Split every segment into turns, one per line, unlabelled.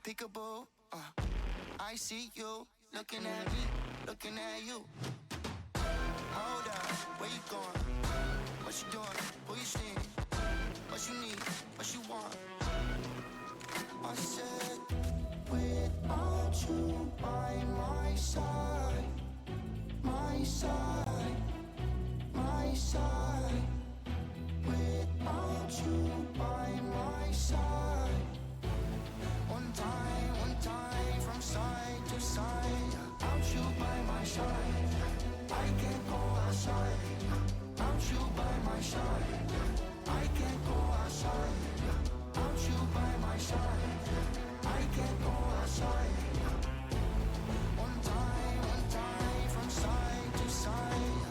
Peekaboo, I see you, looking at me, looking at you. Hold up, where you going? What you doing? Who you seeing? What you need? What you want? I said, without you by my side, my side, my side. Without you by my side. One time from side to side. Without you by my side, I can't go outside. Without you by my side, I can't go outside. Without you by my side, I can't go outside. One time from side to side.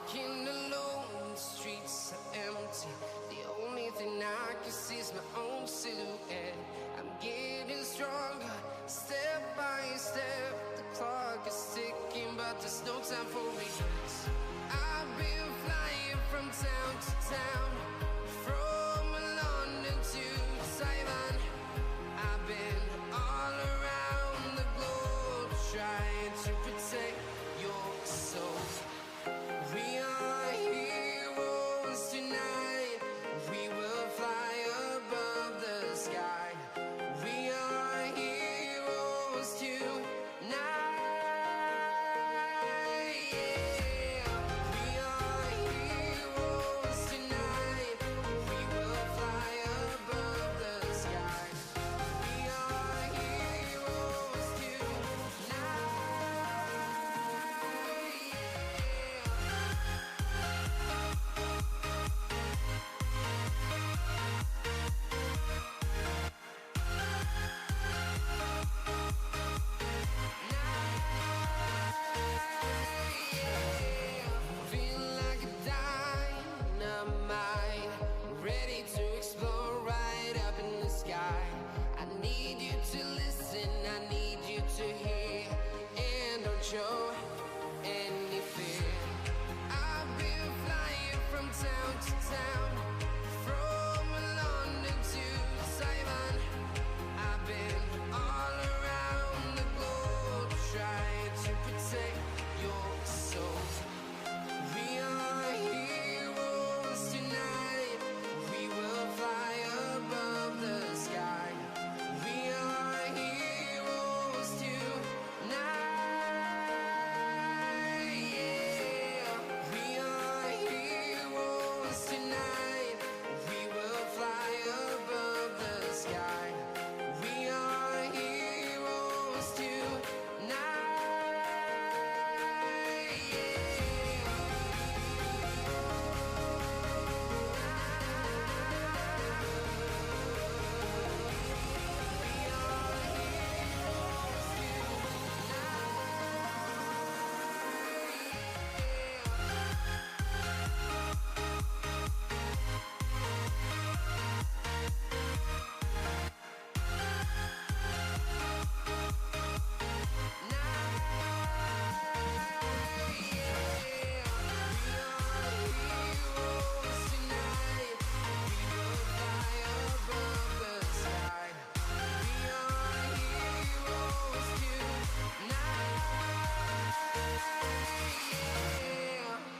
Walking alone, the streets are empty. The only thing I can see is my own silhouette. I'm getting stronger, step by step. The clock is ticking, but there's no time for regrets. I've been flying from town to town, from London to Taiwan. I've been all around the globe, trying to protect your soul. We are heroes tonight. We will fly above the sky. We are heroes tonight. Yeah. We are heroes tonight. We will fly above the sky. We are heroes tonight. Feel like a dynamite, ready to explode right up in the sky. I need you to listen, I need you to hear, and don't show any fear. I've been flying from town to town, from London to Taiwan. I've been all around the globe, trying to protect your soul. We are heroes tonight. We will fly above the sky. We are heroes tonight. Yeah. We are heroes tonight. We will fly above the sky. We are heroes tonight.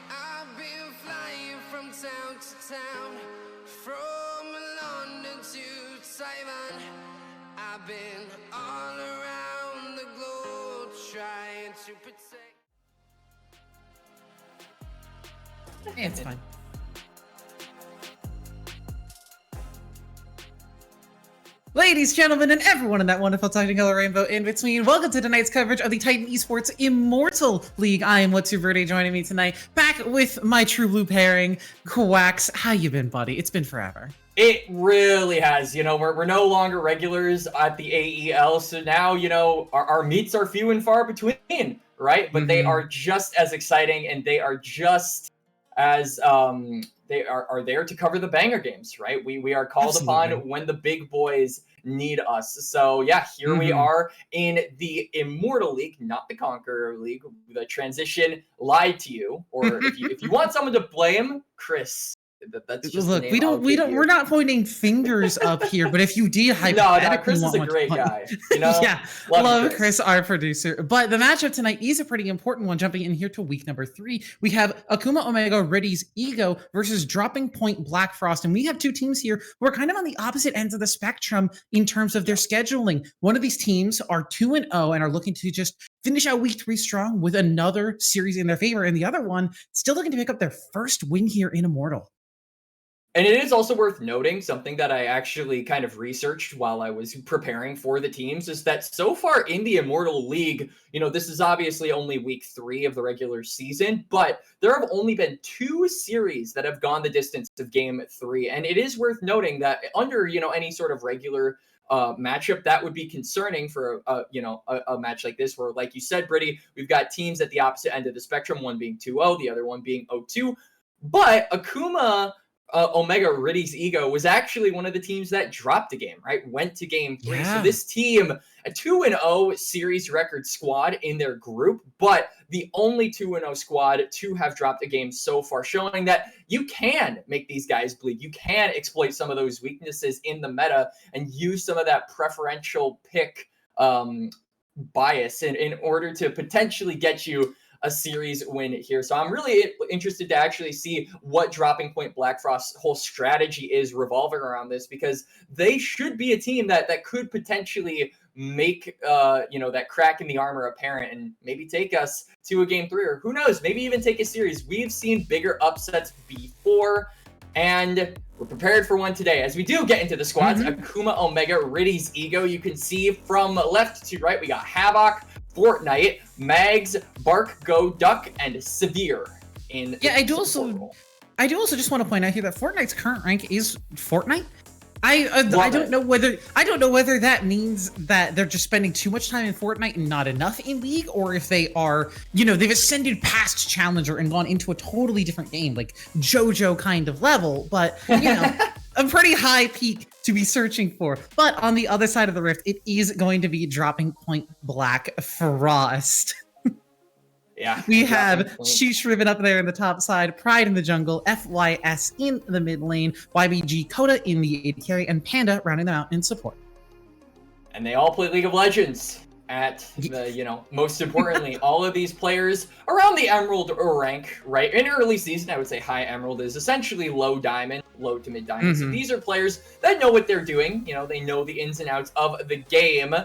I've been flying from town to town, from London to Taiwan. I've been all around the globe, trying to protect.
It's fine. Ladies, gentlemen, and everyone in that wonderful technicolor rainbow in between, welcome to tonight's coverage of the Titan Esports Immortal League. I am What's Verde, joining me tonight, back with my true blue pairing, Quacks. How you been, buddy? It's been forever.
It really has. You know, we're no longer regulars at the AEL, so now, you know, our meets are few and far between, right? But they are just as exciting, and they are just as they are there to cover the banger games, right? We are called upon when the big boys need us. So yeah, here we are in the Immortal League, not the Conqueror League. The transition lied to you, or if you want someone to blame, Chris. That's just
look. We're not pointing fingers up here. But if you did,
no, Chris is a great guy. You know,
yeah, love Chris, our producer. But the matchup tonight is a pretty important one. Jumping in here to week number 3, we have Akuma Omega Ritty's Ego versus Dropping Point Blackfrost, and we have two teams here who are kind of on the opposite ends of the spectrum in terms of their scheduling. One of these teams are 2-0 and are looking to just finish out week 3 strong with another series in their favor, and the other one still looking to pick up their first win here in Immortal.
And it is also worth noting, something that I actually kind of researched while I was preparing for the teams, is that so far in the Immortal League, you know, this is obviously only week 3 of the regular season, but there have only been 2 series that have gone the distance of game 3. And it is worth noting that under, you know, any sort of regular matchup that would be concerning for a match like this, where, like you said, Brittany, we've got teams at the opposite end of the spectrum, one being 2-0, the other one being 0-2. But Akuma Omega Ritty's Ego was actually one of the teams that dropped the game, right? Went to game 3.
Yeah.
So this team, a 2-0 series record squad in their group, but the only 2-0 squad to have dropped a game so far, showing that you can make these guys bleed. You can exploit some of those weaknesses in the meta and use some of that preferential pick bias in order to potentially get you a series win here. So I'm really interested to actually see what Dropping Point Blackfrost's whole strategy is revolving around this, because they should be a team that could potentially make that crack in the armor apparent and maybe take us to a game 3, or who knows, maybe even take a series. We've seen bigger upsets before, and we're prepared for one today. As we do get into the squads, Akuma Omega Ritty's Ego, you can see from left to right, we got Havoc, Fortnite, Mags, Bark, Go, Duck, and Severe in.
Yeah, I do also just want to point out here that Fortnite's current rank is Fortnite. I don't know whether that means that they're just spending too much time in Fortnite and not enough in League, or if they are, they've ascended past Challenger and gone into a totally different game, like JoJo kind of level, but a pretty high peak to be searching for. But on the other side of the rift, it is going to be Dropping Point Blackfrost.
Yeah,
we have Sheesh Riven up there in the top side, Pride in the jungle, FYS in the mid lane, YBG Coda in the AD carry, and Panda rounding them out in support.
And they all play League of Legends at the, most importantly, all of these players around the Emerald rank, right? In early season, I would say high Emerald is essentially low Diamond, low to mid Diamond. So these are players that know what they're doing. They know the ins and outs of the game.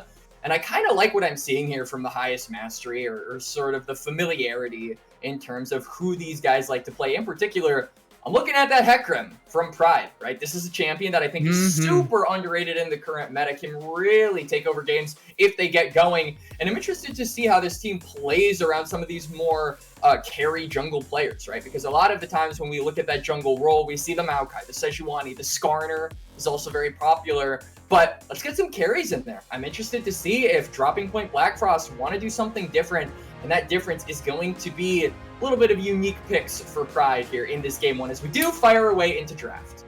And I kind of like what I'm seeing here from the highest mastery, or sort of the familiarity in terms of who these guys like to play. In particular, I'm looking at that Hecarim from Pride, right? This is a champion that I think is super underrated in the current meta, can really take over games if they get going. And I'm interested to see how this team plays around some of these more carry jungle players, right? Because a lot of the times when we look at that jungle role, we see the Maokai, the Sejuani, the Skarner is also very popular. But let's get some carries in there. I'm interested to see if Dropping Point Blackfrost want to do something different, and that difference is going to be a little bit of unique picks for Pride here in this game 1 as we do fire away into draft.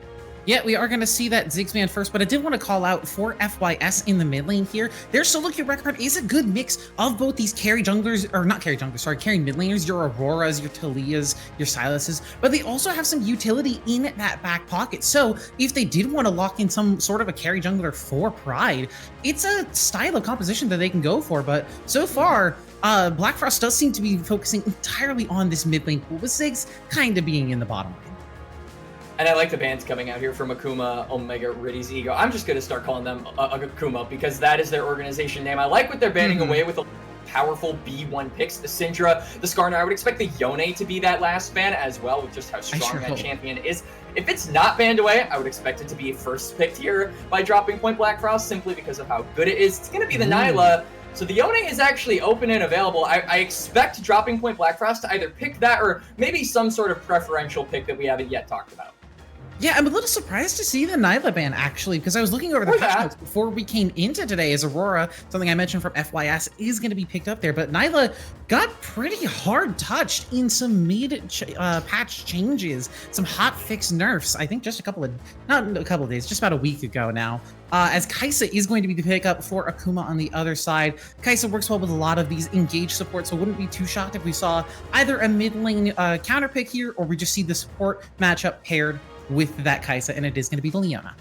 Yeah, we are going to see that Ziggs man first, but I did want to call out for FYS in the mid lane here. Their solo queue record is a good mix of both these carry junglers, or not carry junglers, sorry, carry mid laners, your Auroras, your Talias, your Silases, but they also have some utility in that back pocket. So if they did want to lock in some sort of a carry jungler for Pride, it's a style of composition that they can go for. But so far, Blackfrost does seem to be focusing entirely on this mid lane pool, with Ziggs kind of being in the bottom lane.
And I like the bans coming out here from Akuma Omega Ritty's Ego. I'm just going to start calling them Akuma because that is their organization name. I like what they're banning away with a powerful B1 picks. The Syndra, the Skarner. I would expect the Yone to be that last ban as well, with just how strong that champion is. If it's not banned away, I would expect it to be first picked here by Dropping Point Blackfrost, simply because of how good it is. It's going to be the Nyla. So the Yone is actually open and available. I expect Dropping Point Blackfrost to either pick that or maybe some sort of preferential pick that we haven't yet talked about.
Yeah, I'm a little surprised to see the Nyla ban, actually, because I was looking over the patch notes before we came into today as Aurora, something I mentioned from FYS, is going to be picked up there. But Nyla got pretty hard touched in some mid-patch changes, some hot fix nerfs, I think just not a couple of days, just about a week ago now. As Kai'Sa is going to be the pickup for Akuma on the other side. Kai'Sa works well with a lot of these engage supports, so wouldn't be too shocked if we saw either a mid lane counter pick here, or we just see the support matchup paired with that Kai'Sa, and it is going to be the Leona.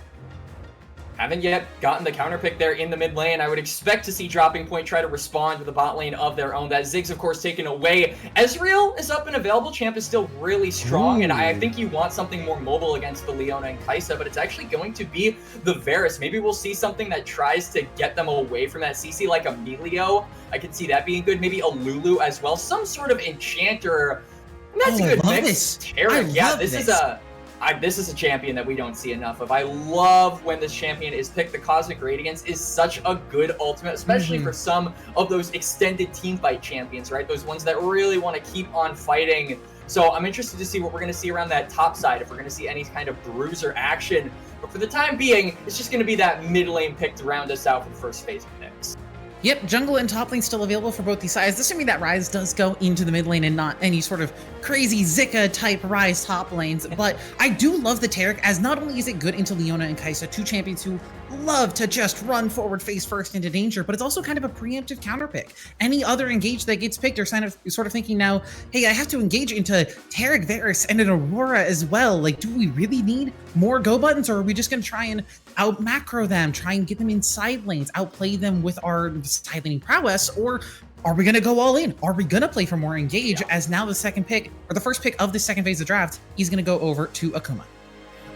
Haven't yet gotten the counter pick there in the mid lane. I would expect to see Dropping Point try to respond to the bot lane of their own. That Ziggs, of course, taken away. Ezreal is up and available. Champ is still really strong, and I think you want something more mobile against the Leona and Kai'Sa, but it's actually going to be the Varus. Maybe we'll see something that tries to get them away from that CC, like a Melio. I could see that being good. Maybe a Lulu as well. Some sort of enchanter. And that's a good mix. This is a champion that we don't see enough of. I love when this champion is picked. The Cosmic Radiance is such a good ultimate, especially for some of those extended team fight champions, right? Those ones that really want to keep on fighting So I'm interested to see what we're going to see around that top side, if we're going to see any kind of bruiser action. But for the time being, it's just going to be that mid lane pick to round us out for the first phase of picks.
Yep, jungle and top lane still available for both these sides, assuming that Ryze does go into the mid lane and not any sort of crazy Zika type Ryze top lanes. But I do love the Taric, as not only is it good into Leona and Kai'Sa, two champions who love to just run forward face first into danger, but it's also kind of a preemptive counter pick. Any other engage that gets picked are sort of thinking now, hey, I have to engage into Taric, Varus, and an Aurora as well. Like, do we really need more go buttons, or are we just going to try and out macro them, try and get them in side lanes, outplay them with our side laning prowess, or are we going to go all in? Are we going to play for more engage, as now the second pick, or the first pick of the second phase of draft, is going to go over to Akuma?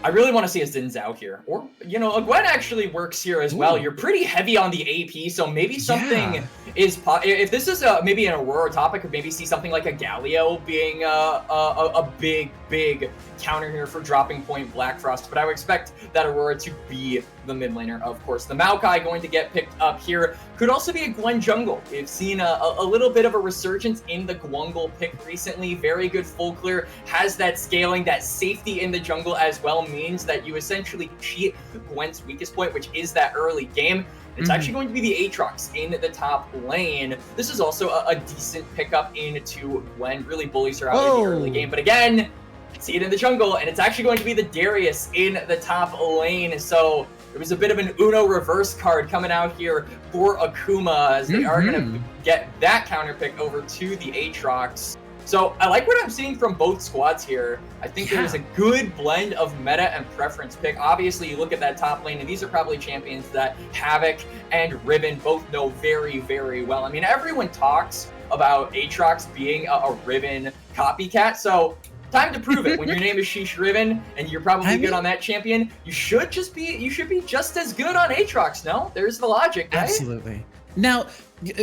I really want to see a Xin Zhao here. Or, you know, a Gwen actually works here as well. You're pretty heavy on the AP, so maybe something is... If this is maybe an Aurora topic, could maybe see something like a Galio being a big counter here for dropping point Blackfrost. But I would expect that Aurora to be the mid laner, of course. The Maokai going to get picked up here. Could also be a Gwen jungle. We've seen a little bit of a resurgence in the Gwungle pick recently. Very good full clear. Has that scaling, that safety in the jungle as well, means that you essentially cheat Gwen's weakest point, which is that early game. It's actually going to be the Aatrox in the top lane. This is also a decent pickup into Gwen. Really bullies her out in the early game. But again, see it in the jungle, and it's actually going to be the Darius in the top lane. So there was a bit of an Uno reverse card coming out here for Akuma, as they are going to get that counter pick over to the Aatrox. So I like what I'm seeing from both squads here. I think there is a good blend of meta and preference pick. Obviously, you look at that top lane, and these are probably champions that Havoc and Riven both know very, very well. I mean, everyone talks about Aatrox being a Riven copycat, so time to prove it. When your name is Sheesh Riven and you're probably good on that champion, you should be just as good on Aatrox, no? There's the logic, right?
Absolutely. Now,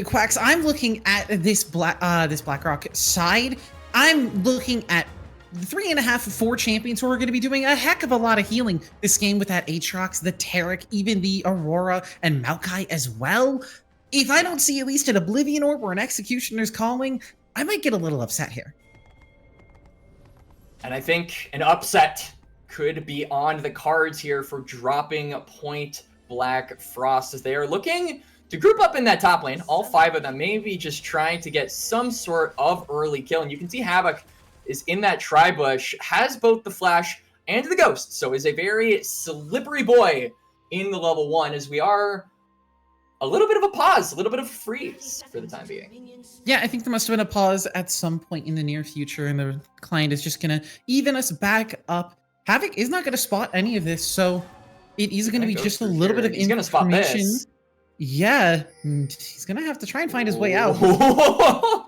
Quacks, I'm looking at this BlackRock side. I'm looking at 3.5, 4 champions who are going to be doing a heck of a lot of healing this game with that Aatrox, the Taric, even the Aurora and Maokai as well. If I don't see at least an Oblivion Orb or an Executioner's Calling, I might get a little upset here.
And I think an upset could be on the cards here for dropping point Blackfrost, as they are looking to group up in that top lane, all 5 of them, maybe just trying to get some sort of early kill. And you can see Havoc is in that tri-bush, has both the Flash and the Ghost, so is a very slippery boy in the level 1, as we are a little bit of a pause, a little bit of freeze for the time being.
Yeah, I think there must have been a pause at some point in the near future, and the client is just going to even us back up. Havoc is not going to spot any of this, so it is going to be just a little bit of information.
He's going to spot this.
Yeah, he's going to have to try and find his way out.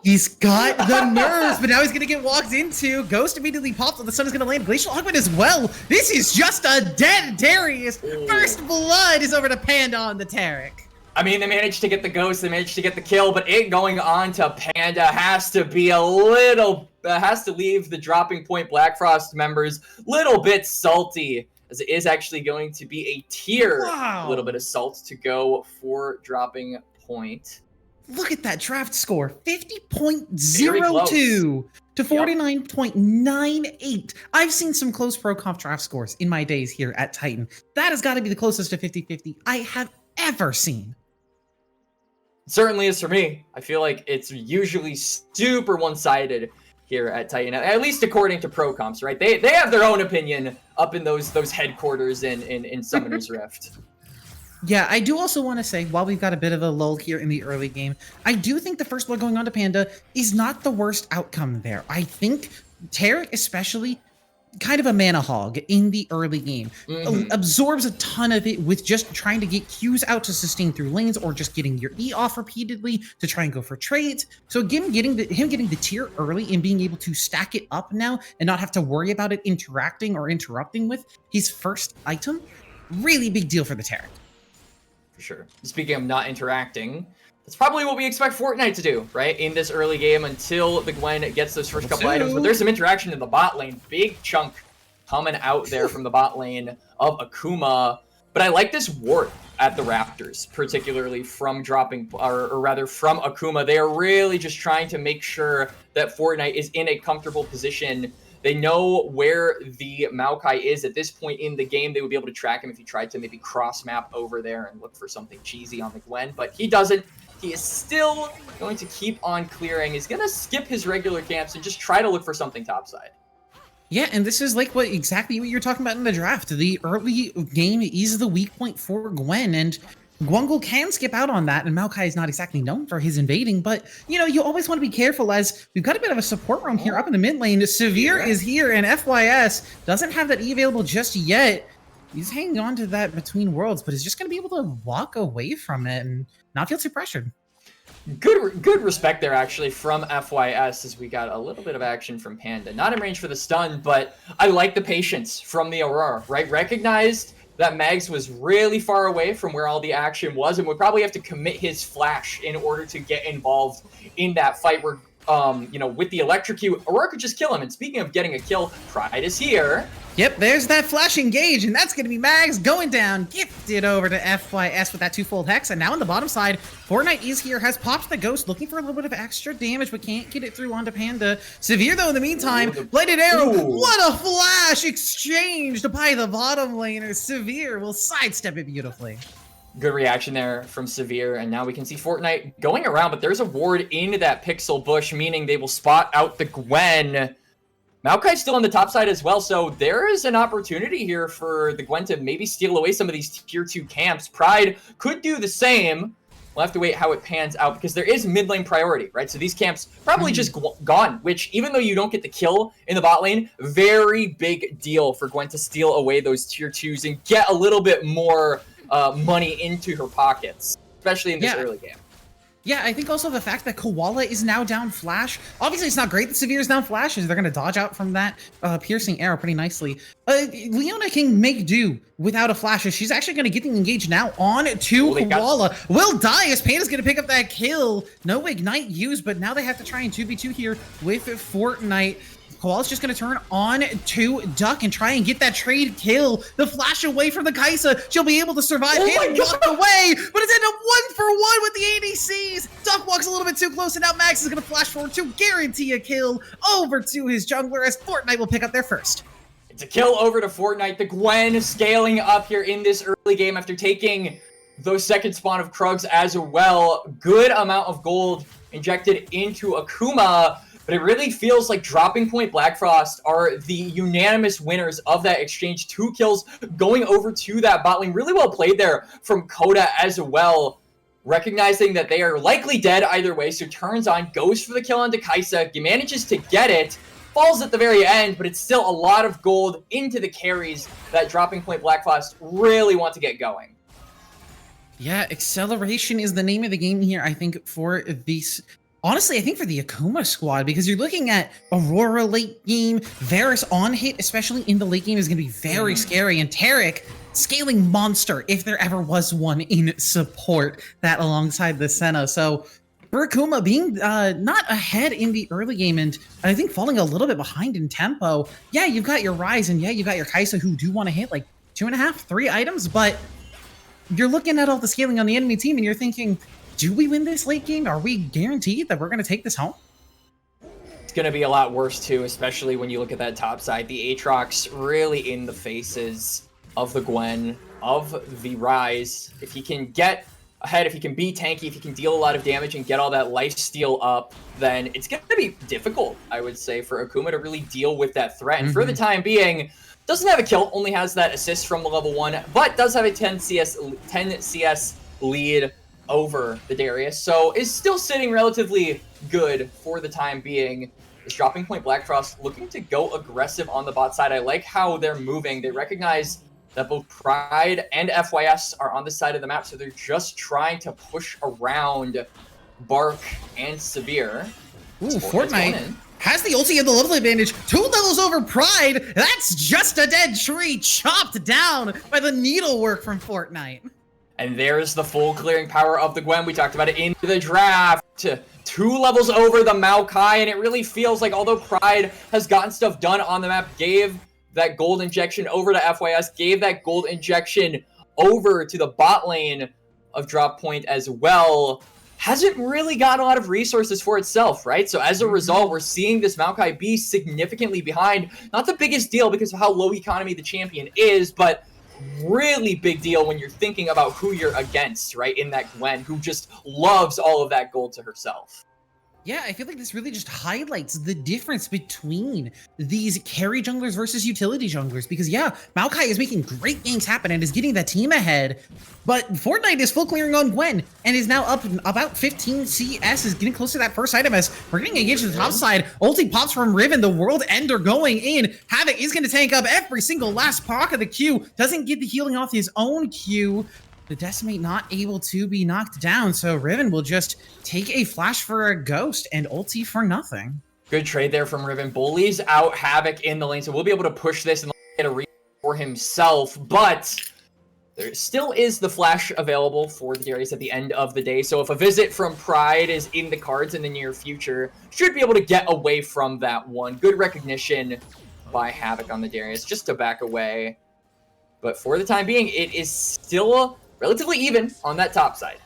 He's got the nerves, but now he's going to get walked into. Ghost immediately pops, and the sun is going to land. Glacial Augment as well. This is just a dead Darius. First blood is over to Panda on the Taric.
I mean, they managed to get the Ghost, they managed to get the kill, but it going on to Panda has to be a little, has to leave the dropping point Blackfrost members little bit salty, as it is actually going to be a tier, a little bit of salt to go for dropping point.
Look at that draft score, 50.02 to 49.98. I've seen some close pro comp draft scores in my days here at Titan. That has got to be the closest to 50-50 I have ever seen.
Certainly is for me. I feel like it's usually super one-sided here at Titan, at least according to pro comps, right? They have their own opinion up in those headquarters in Summoner's Rift.
Yeah, I do also want to say, while we've got a bit of a lull here in the early game, I do think the first blood going on to Panda is not the worst outcome there. I think Taric especially, kind of a mana hog in the early game, absorbs a ton of it with just trying to get Qs out to sustain through lanes, or just getting your E off repeatedly to try and go for trades. So again, him getting the tier early and being able to stack it up now and not have to worry about it interacting or interrupting with his first item, really big deal for the Taric.
For sure. Speaking of not interacting, that's probably what we expect Fortnite to do, right? In this early game until the Gwen gets those first couple items. But there's some interaction in the bot lane. Big chunk coming out there from the bot lane of Akuma. But I like this ward at the Raptors, particularly from dropping, or rather from Akuma. They are really just trying to make sure that Fortnite is in a comfortable position. They know where the Maokai is at this point in the game. They would be able to track him if he tried to maybe cross map over there and look for something cheesy on the Gwen, but he doesn't. He is still going to keep on clearing. He's going to skip his regular camps and just try to look for something topside.
Yeah, and this is like exactly what you're talking about in the draft. The early game is the weak point for Gwen, and Gwangul can skip out on that, and Maokai is not exactly known for his invading, but, you know, you always want to be careful as we've got a bit of a support roam here up in the mid lane. Severe is here, and FYS doesn't have that E available just yet. He's hanging on to that between worlds, but is just going to be able to walk away from it and not feel too pressured.
Good respect there, actually, from FYS, as we got a little bit of action from Panda. Not in range for the stun, but I like the patience from the Aurora, right? Recognized that Mags was really far away from where all the action was and would probably have to commit his flash in order to get involved in that fight where, you know, with the electrocute, Aurora could just kill him. And speaking of getting a kill, Pride is here.
Yep, there's that flash engage, and that's going to be Mags going down, gifted over to FYS with that twofold hex, and now on the bottom side, Fortnite is here, has popped the Ghost, looking for a little bit of extra damage, but can't get it through onto Panda. Severe, though, in the meantime, Bladed Arrow, what a flash exchanged by the bottom laner. Severe will sidestep it beautifully.
Good reaction there from Severe, and now we can see Fortnite going around, but there's a ward into that pixel bush, meaning they will spot out the Gwen. Maokai's still on the top side as well, so there is an opportunity here for the Gwen to maybe steal away some of these tier 2 camps. Pride could do the same. We'll have to wait how it pans out because there is mid lane priority, right? So these camps probably just gone, which even though you don't get the kill in the bot lane, very big deal for Gwen to steal away those tier 2s and get a little bit more money into her pockets, especially in this early game.
Yeah, I think also the fact that Koala is now down flash. Obviously, it's not great that Severe is down flash, as they're going to dodge out from that piercing arrow pretty nicely. Leona can make do without a flash, as she's actually going to get the engage now on to Koala. Will die as Panda's going to pick up that kill. No ignite used, but now they have to try and 2v2 here with Fortnite. Koala's just going to turn on to Duck and try and get that trade kill. The flash away from the Kaisa. She'll be able to survive and walk away, but it's ended up 1-for-1 with the ADCs. Duck walks a little bit too close, and now Max is going to flash forward to guarantee a kill over to his jungler as Fortnite will pick up their first.
It's a kill over to Fortnite. The Gwen scaling up here in this early game after taking those second spawn of Krugs as well. Good amount of gold injected into Akuma. But it really feels like Dropping Point Blackfrost are the unanimous winners of that exchange. 2 kills going over to that bot lane. Really well played there from Coda as well. Recognizing that they are likely dead either way, so turns on, goes for the kill onto Kaisa. He manages to get it. Falls at the very end, but it's still a lot of gold into the carries that Dropping Point Blackfrost really want to get going.
Yeah, acceleration is the name of the game here, I think, for these... Honestly, I think for the Akuma squad, because you're looking at Aurora late game, Varus on hit, especially in the late game, is going to be very scary, and Taric, scaling monster, if there ever was one in support, that alongside the Senna. So for Akuma being not ahead in the early game, and I think falling a little bit behind in tempo, yeah, you've got your Ryze, and yeah, you've got your Kaisa who do want to hit like 2.5, 3 items, but you're looking at all the scaling on the enemy team, and you're thinking, do we win this late game? Are we guaranteed that we're going to take this home?
It's going to be a lot worse, too, especially when you look at that top side. The Aatrox really in the faces of the Gwen, of the Ryze. If he can get ahead, if he can be tanky, if he can deal a lot of damage and get all that lifesteal up, then it's going to be difficult, I would say, for Akuma to really deal with that threat. And for the time being, doesn't have a kill, only has that assist from the level 1, but does have a 10 CS lead over the Darius, so is still sitting relatively good for the time being. This Dropping Point Blackfrost looking to go aggressive on the bot side. I like how they're moving. They recognize that both Pride and FYS are on this side of the map, so they're just trying to push around Bark and Severe.
Ooh, Fortnite has the ulti and the level advantage. 2 levels over Pride. That's just a dead tree chopped down by the needlework from Fortnite.
And there's the full clearing power of the Gwen. We talked about it in the draft. 2 levels over the Maokai, and it really feels like although Pride has gotten stuff done on the map, gave that gold injection over to FYS, gave that gold injection over to the bot lane of Drop Point as well hasn't really got a lot of resources for itself, right? So as a result, we're seeing this Maokai be significantly behind. Not the biggest deal because of how low economy the champion is, but really big deal when you're thinking about who you're against, right? In that Gwen, who just loves all of that gold to herself.
Yeah, I feel like this really just highlights the difference between these carry junglers versus utility junglers. Because yeah, Maokai is making great games happen and is getting that team ahead. But Fortnite is full clearing on Gwen and is now up about 15 CS, is getting close to that first item as we're getting engaged to the top side. Ulti pops from Riven, the World Ender going in. Havoc is going to tank up every single last proc of the Q. Doesn't get the healing off his own Q. The Decimate not able to be knocked down, so Riven will just take a flash for a ghost and ulti for nothing.
Good trade there from Riven. Bullies out Havoc in the lane, so we'll be able to push this and get a read for himself, but there still is the flash available for the Darius at the end of the day, so if a visit from Pride is in the cards in the near future, should be able to get away from that one. Good recognition by Havoc on the Darius, just to back away. But for the time being, it is still relatively even on that top side.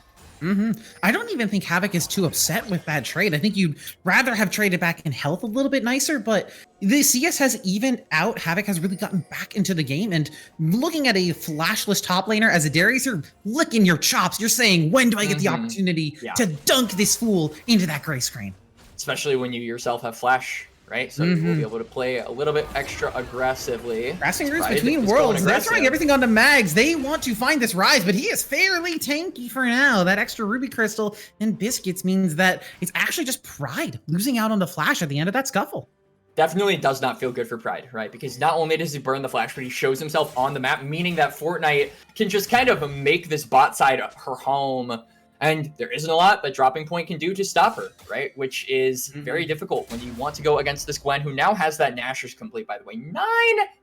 I don't even think Havoc is too upset with that trade. I think you'd rather have traded back in health a little bit nicer, but the CS has evened out. Havoc has really gotten back into the game, and looking at a flashless top laner as a Darius, you're licking your chops. You're saying, when do I get the opportunity to dunk this fool into that gray screen?
Especially when you yourself have flash, right? So you will be able to play a little bit extra aggressively.
Grassing Roots between worlds. They're throwing everything onto Mags. They want to find this Rise, but he is fairly tanky for now. That extra Ruby Crystal and Biscuits means that it's actually just Pride losing out on the flash at the end of that scuffle.
Definitely does not feel good for Pride, right? Because not only does he burn the flash, but he shows himself on the map, meaning that Fortnite can just kind of make this bot side her home. And there isn't a lot that Dropping Point can do to stop her, right? Which is very difficult when you want to go against this Gwen, who now has that Nashor's complete, by the way. 9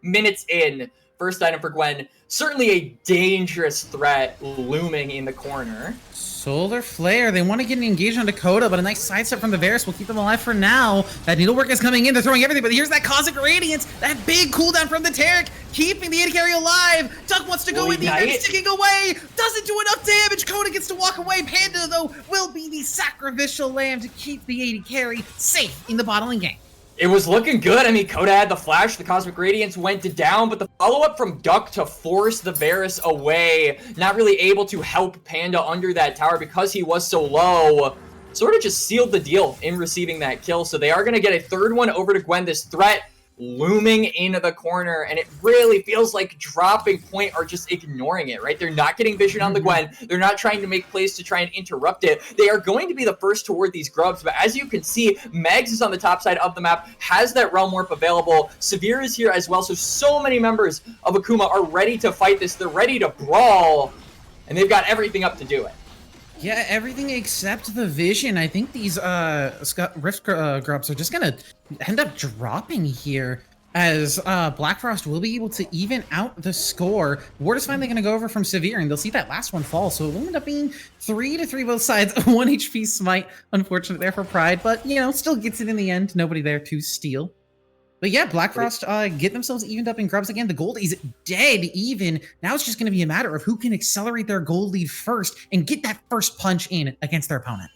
minutes in. First item for Gwen. Certainly a dangerous threat looming in the corner.
Solar Flare, they want to get an engage on Dakota, but a nice sidestep from the Varus will keep them alive for now. That Needlework is coming in, they're throwing everything, but here's that Cosmic Radiance, that big cooldown from the Taric, keeping the AD carry alive. Duck wants to go in, the Ignite sticking away, doesn't do enough damage. Coda gets to walk away. Panda, though, will be the sacrificial lamb to keep the AD carry safe in the bottling game.
It was looking good. I mean, Coda had the flash, the Cosmic Radiance went down, but the follow-up from Duck to force the Varus away, not really able to help Panda under that tower because he was so low, sort of just sealed the deal in receiving that kill. So they are going to get a third one over to Gwen. This threat looming into the corner, and it really feels like Dropping Point are just ignoring it, right? They're not getting vision on the Gwen. They're not trying to make plays to try and interrupt it. They are going to be the first toward these grubs, but as you can see, Megs is on the top side of the map, has that Realm Warp available. Severe is here as well, so many members of Akuma are ready to fight this. They're ready to brawl, and they've got everything up to do it.
Yeah, everything except the vision. I think these Rift grubs are just gonna end up dropping here, as Blackfrost will be able to even out the score. Ward is finally gonna go over from Severe, and they'll see that last one fall, so it will end up being 3-3 both sides. 1 HP smite, unfortunate there for Pride, but you know, still gets it in the end. Nobody there to steal. But yeah, Blackfrost get themselves evened up in grubs again. The gold is dead even. Now it's just going to be a matter of who can accelerate their gold lead first and get that first punch in against their opponent.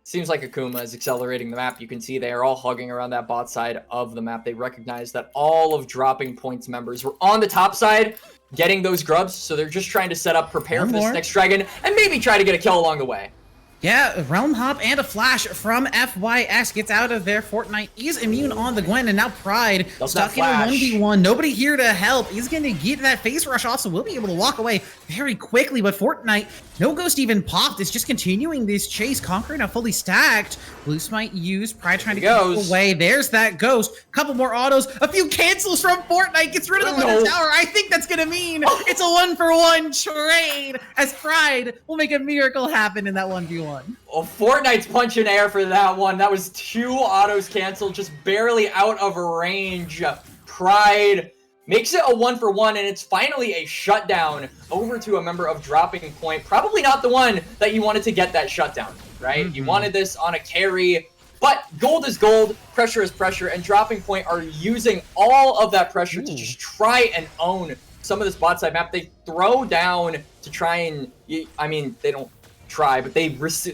Seems like Akuma is accelerating the map. You can see they are all hugging around that bot side of the map. They recognize that all of Dropping Point's members were on the top side getting those grubs, so they're just trying to set up, prepare for this next dragon, and maybe try to get a kill along the way.
Yeah, Realm Hop and a flash from FYX gets out of there. Fortnite is immune on the Gwen, and now Pride stuck in a 1v1. Nobody here to help. He's going to get that face rush off, so we'll be able to walk away very quickly. But Fortnite, no Ghost even popped. It's just continuing this chase. Conqueror now fully stacked. Blue Smite used. Pride trying to get away. There's that Ghost. Couple more autos. A few cancels from Fortnite. Gets rid of the Wither Tower. I think that's going to mean it's a 1-for-1 trade, as Pride will make a miracle happen in that 1v1.
Oh, Fortnite's punching air for that one. That was 2 autos canceled, just barely out of range. Pride makes it a 1-for-1, and it's finally a shutdown over to a member of Dropping Point. Probably not the one that you wanted to get that shutdown, right? You wanted this on a carry, but gold is gold, pressure is pressure, and Dropping Point are using all of that pressure to just try and own some of this bot side map, they throw down to try and, I mean, they don't try, but they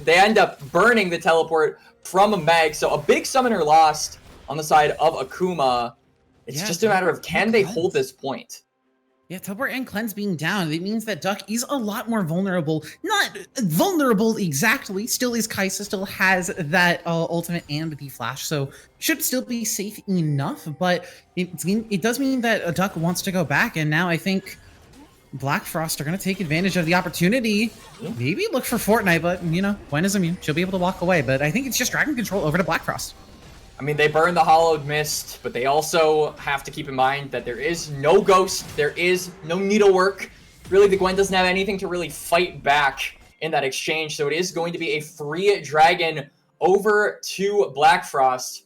end up burning the teleport from a Meg. So a big summoner lost on the side of Akuma. It's just a matter of, can they hold this point?
Yeah, teleport and cleanse being down, it means that Duck is a lot more vulnerable. Not vulnerable exactly, still is Kaisa, still has that ultimate and the flash, so should still be safe enough, but it does mean that Duck wants to go back, and now I think Blackfrost are going to take advantage of the opportunity. Maybe look for Fortnite, but, you know, Gwen is immune. She'll be able to walk away, but I think it's just Dragon Control over to Blackfrost.
I mean, they burn the Hollowed Mist, but they also have to keep in mind that there is no Ghost, there is no Needlework. Really, the Gwen doesn't have anything to really fight back in that exchange, so it is going to be a free Dragon over to Blackfrost.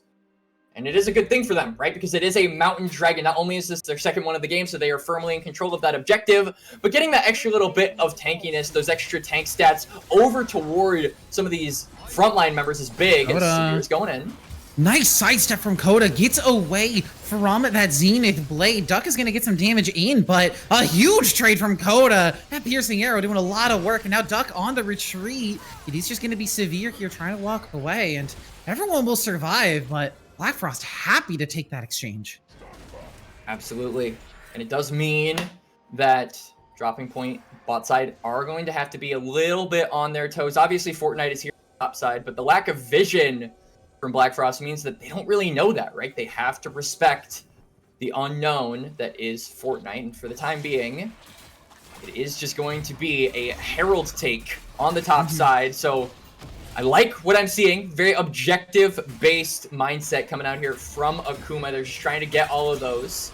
And it is a good thing for them, right? Because it is a Mountain Dragon. Not only is this their second one of the game, so they are firmly in control of that objective, but getting that extra little bit of tankiness, those extra tank stats over toward some of these frontline members is big. And Severe's going in.
Nice sidestep from Coda, gets away from that Zenith Blade. Duck is going to get some damage in, but a huge trade from Coda. That piercing arrow doing a lot of work, and now Duck on the retreat. It is just going to be Severe here trying to walk away, and everyone will survive, but Blackfrost happy to take that exchange.
Absolutely, and it does mean that dropping point bot side are going to have to be a little bit on their toes. Obviously, Fortnite is here on the top side, but the lack of vision from Blackfrost means that they don't really know that, right? They have to respect the unknown that is Fortnite, and for the time being, it is just going to be a Herald take on the top side. So I like what I'm seeing. Very objective-based mindset coming out here from Akuma. They're just trying to get all of those.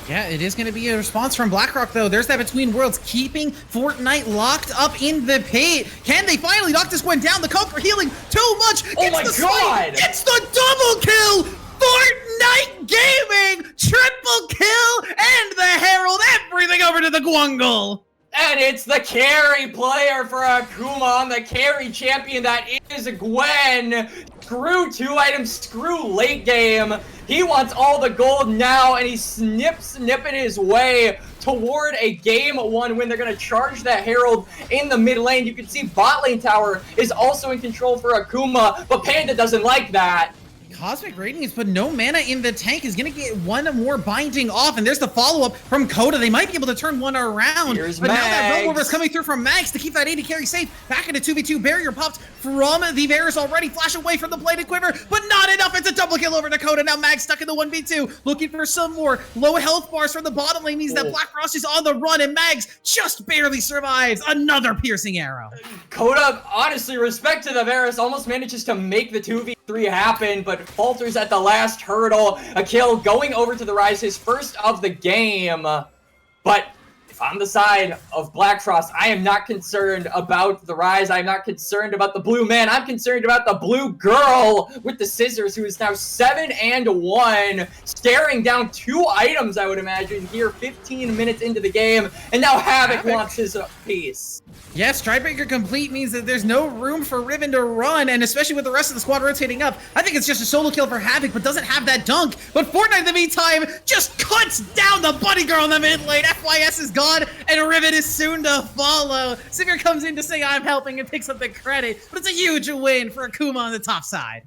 Yeah, it is going to be a response from Blackrock, though. There's that Between Worlds, keeping Fortnite locked up in the pit. Can they finally knock this one down? The Conquer healing too much.
Oh my God!
It's the double kill! Fortnite Gaming! Triple kill! And the Herald, everything over to the Gwungle!
And it's the carry player for Akuma on the carry champion. That is Gwen. Screw 2 items, screw late game. He wants all the gold now, and he's snipping his way toward a game 1 win. They're going to charge that Herald in the mid lane. You can see bot lane tower is also in control for Akuma, but Panda doesn't like that.
Cosmic Radiance, but no mana in the tank, is going to get one more binding off, and there's the follow-up from Coda. They might be able to turn one around,
Here's
but
Mags.
now that Realm Warper's coming through from Mags to keep that AD carry safe. Back into 2v2, barrier popped from the Varus already, flash away from the Bladed Quiver, but not enough. It's a double kill over to Coda. Now Mags stuck in the 1v2, looking for some more low health bars from the bottom lane, means that Blackfrost is on the run, and Mags just barely survives another piercing arrow.
Coda, honestly, respect to the Varus, almost manages to make the 2v3 happen, but falters at the last hurdle. A kill going over to the Rise, his first of the game. But if I'm the side of Blackfrost, I am not concerned about the Rise. I'm not concerned about the blue man. I'm concerned about the blue girl with the scissors, who is now 7-1, staring down 2 items, I would imagine, here 15 minutes into the game. And now Havoc wants his piece.
Yes, Stridebreaker complete means that there's no room for Riven to run, and especially with the rest of the squad rotating up, I think it's just a solo kill for Havoc, but doesn't have that dunk. But Fortnite, in the meantime, just cuts down the bunny girl in the mid lane. FYS is gone, and Riven is soon to follow. Sivir comes in to say, I'm helping, and picks up the credit, but it's a huge win for Akuma on the top side.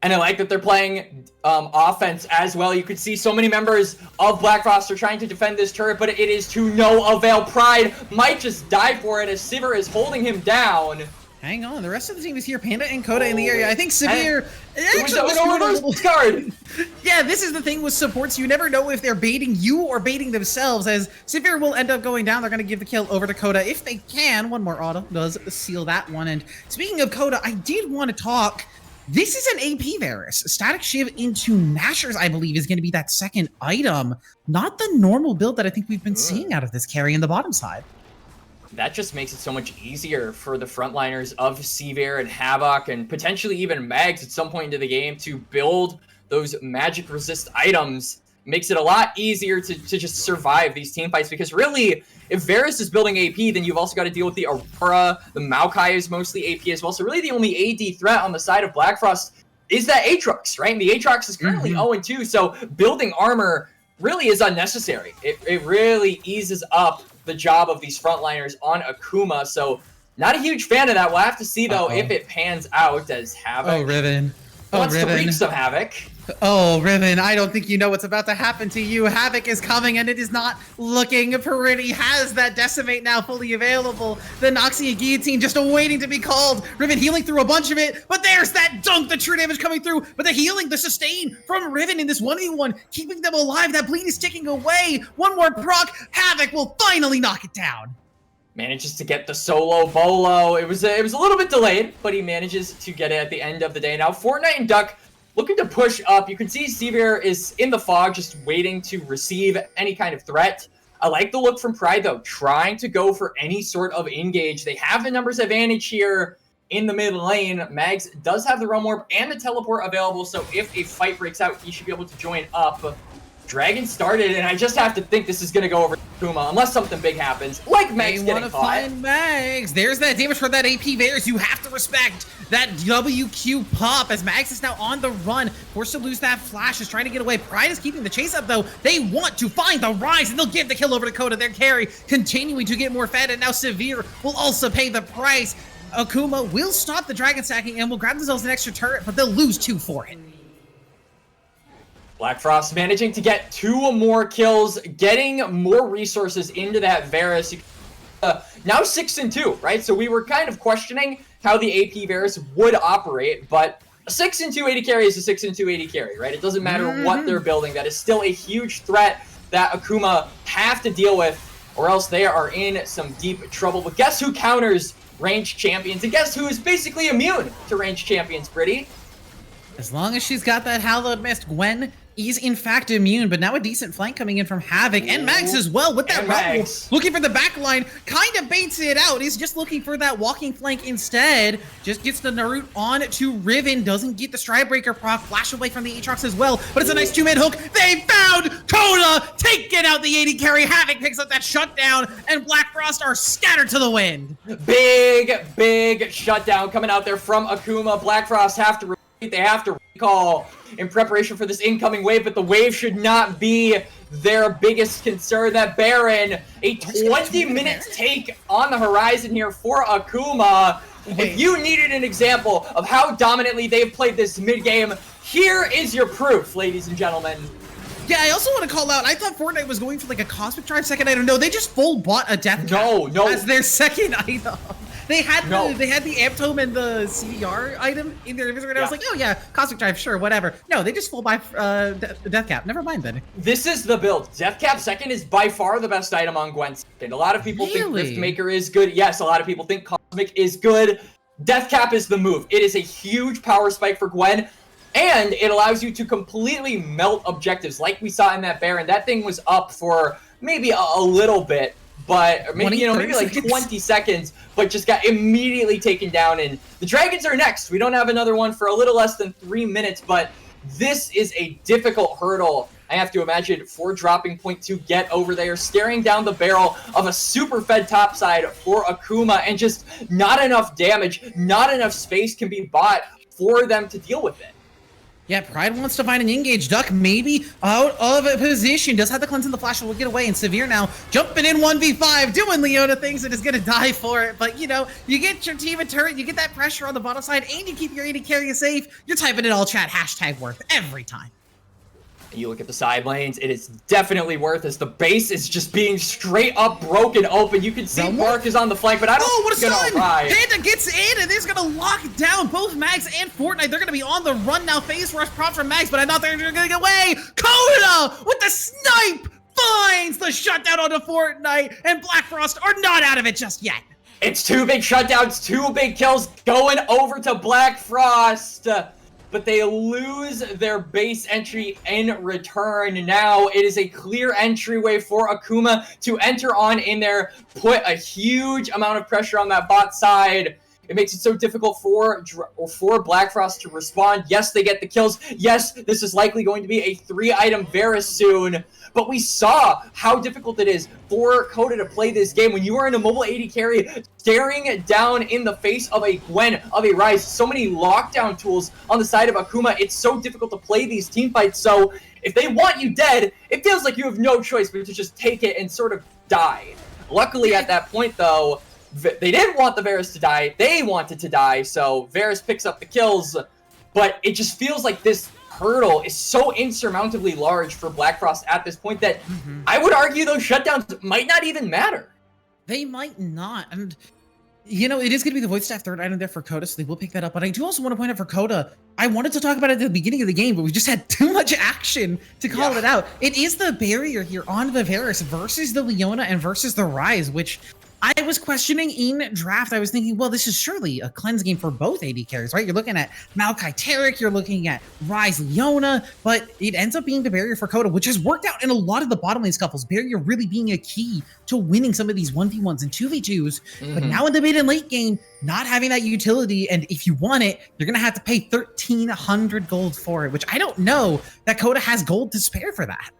And I like that they're playing offense as well. You could see so many members of Blackfrost are trying to defend this turret, but it is to no avail. Pride might just die for it as Sivir is holding him down.
Hang on, the rest of the team is here. Panda and Coda in the area. I think Severe
card.
Yeah, this is the thing with supports. You never know if they're baiting you or baiting themselves, as Severe will end up going down. They're going to give the kill over to Coda if they can. One more auto does seal that one. And speaking of Coda, I did want to talk. This is an AP Varus. Static Shiv into Nashers, I believe, is going to be that second item. Not the normal build that I think we've been seeing out of this carry in the bottom side.
That just makes it so much easier for the frontliners of Severe and Havoc and potentially even Mags at some point into the game to build those magic resist items. Makes it a lot easier to just survive these team fights, because really, if Varus is building AP, then you've also got to deal with the Aurora. The Maokai is mostly AP as well. So really the only AD threat on the side of Blackfrost is that Aatrox, right? And the Aatrox is currently 0-2, so building armor really is unnecessary. It really eases up the job of these frontliners on Akuma. So not a huge fan of that. We'll have to see though if it pans out as Havoc.
Oh, Riven.
Wants to wreak some havoc.
Oh, Riven, I don't think you know what's about to happen to you. Havoc is coming, and it is not looking pretty. Has that Decimate now fully available. The Noxia Guillotine just waiting to be called. Riven healing through a bunch of it, but there's that dunk, the true damage coming through. But the healing, the sustain from Riven in this 1v1, keeping them alive. That bleed is ticking away. One more proc, Havoc will finally knock it down.
Manages to get the solo bolo. It was a little bit delayed, but he manages to get it at the end of the day. Now, Fortnite and Duck looking to push up. You can see Sevier is in the fog, just waiting to receive any kind of threat. I like the look from Pride, though, trying to go for any sort of engage. They have the numbers advantage here in the mid lane. Mags does have the Realm Orb and the Teleport available, so if a fight breaks out, he should be able to join up. Dragon started, and I just have to think this is going to go over Akuma, unless something big happens, like Mags getting caught.
Find Mags. There's that damage for that AP Bears. You have to respect that WQ pop as Mags is now on the run. Forced to lose that flash, is trying to get away. Pride is keeping the chase up, though. They want to find the rise, and they'll give the kill over to Coda. Their carry continuing to get more fed, and now Severe will also pay the price. Akuma will stop the dragon stacking and will grab themselves an extra turret, but they'll lose 2 for it.
Blackfrost managing to get 2 more kills, getting more resources into that Varus. Now 6-2, right? So we were kind of questioning how the AP Varus would operate, but a 6-2 AD carry is a 6-2 AD carry, right? It doesn't matter what they're building. That is still a huge threat that Akuma have to deal with, or else they are in some deep trouble. But guess who counters ranged champions? And guess who is basically immune to ranged champions, Ritty?
As long as she's got that Hallowed Mist, Gwen is in fact immune, but now a decent flank coming in from Havoc and Mags as well with that rumble. Looking for the back line, kind of baits it out. He's just looking for that walking flank instead. Just gets the Naruto on to Riven, doesn't get the Stride Breaker proc, flash away from the Aatrox as well, but it's a nice 2-mid hook. They found Coda, taking out the AD carry. Havoc picks up that shutdown, and Blackfrost are scattered to the wind.
Big shutdown coming out there from Akuma. Blackfrost have to they have to recall in preparation for this incoming wave, but the wave should not be their biggest concern. That Baron, a 20-minute take on the horizon here for Akuma. If you needed an example of how dominantly they've played this mid-game, here is your proof, ladies and gentlemen.
Yeah, I also want to call out, I thought Fortnite was going for like a Cosmic Drive second item. No, they just full bought a Death Cap as their second item. They had the Amp Tome and the CDR item in their inventory, and I was like, oh yeah, Cosmic Drive, sure, whatever. No, they just full buy Death Cap. Never mind then.
This is the build. Death Cap second is by far the best item on Gwen second. A lot of people think Rift Maker is good. Yes, a lot of people think Cosmic is good. Death Cap is the move. It is a huge power spike for Gwen, and it allows you to completely melt objectives like we saw in that Baron. That thing was up for maybe a little bit, but maybe like 20 seconds, but just got immediately taken down. And the Dragons are next. We don't have another one for a little less than 3 minutes, but this is a difficult hurdle, I have to imagine, for Dropping Point to get over there, staring down the barrel of a super fed topside for Akuma, and just not enough damage, not enough space can be bought for them to deal with it.
Yeah, Pride wants to find an engage. Duck maybe out of a position. Does have the cleanse and the flash, will get away. And Severe now jumping in 1v5, doing Leona things, and is going to die for it. But, you know, you get your team a turret, you get that pressure on the bottom side, and you keep your AD carry safe. You're typing it all chat, #worth every time.
You look at the side lanes, it is definitely worth as the base is just being straight up broken open. You can see Mark is on the flank, but I don't think it's gonna arrive.
Panda gets in, and he's gonna lock down both Mags and Fortnite. They're gonna be on the run now. Phase rush prop from Mags, but I thought they were gonna get away. Coda with the snipe finds the shutdown onto Fortnite, and Blackfrost are not out of it just yet.
It's 2 big shutdowns, 2 big kills going over to Blackfrost. But they lose their base entry in return. Now it is a clear entryway for Akuma to enter on in there, put a huge amount of pressure on that bot side. It makes it so difficult for Blackfrost to respond. Yes, they get the kills. Yes, this is likely going to be a 3-item Varus soon. But we saw how difficult it is for Coda to play this game when you are in a mobile AD carry, staring down in the face of a Gwen, of a Ryze. So many lockdown tools on the side of Akuma. It's so difficult to play these team fights. So if they want you dead, it feels like you have no choice but to just take it and sort of die. Luckily, at that point, though, they didn't want the Varus to die. They wanted to die, so Varus picks up the kills. But it just feels like this hurdle is so insurmountably large for Blackfrost at this point that I would argue those shutdowns might not even matter.
They might not. And, you know, it is going to be the Void Staff third item there for Coda, so they will pick that up. But I do also want to point out for Coda, I wanted to talk about it at the beginning of the game, but we just had too much action to call it out. It is the barrier here on the Varus versus the Leona and versus the Rise, which I was questioning in draft. I was thinking, well, this is surely a cleanse game for both AD carries, right? You're looking at Maokai Taric, you're looking at Rise Leona, but it ends up being the barrier for Coda, which has worked out in a lot of the bottom lane scuffles. Barrier really being a key to winning some of these 1v1s and 2v2s. But now in the mid and late game, not having that utility, and if you want it, you're going to have to pay 1,300 gold for it, which I don't know that Coda has gold to spare for that.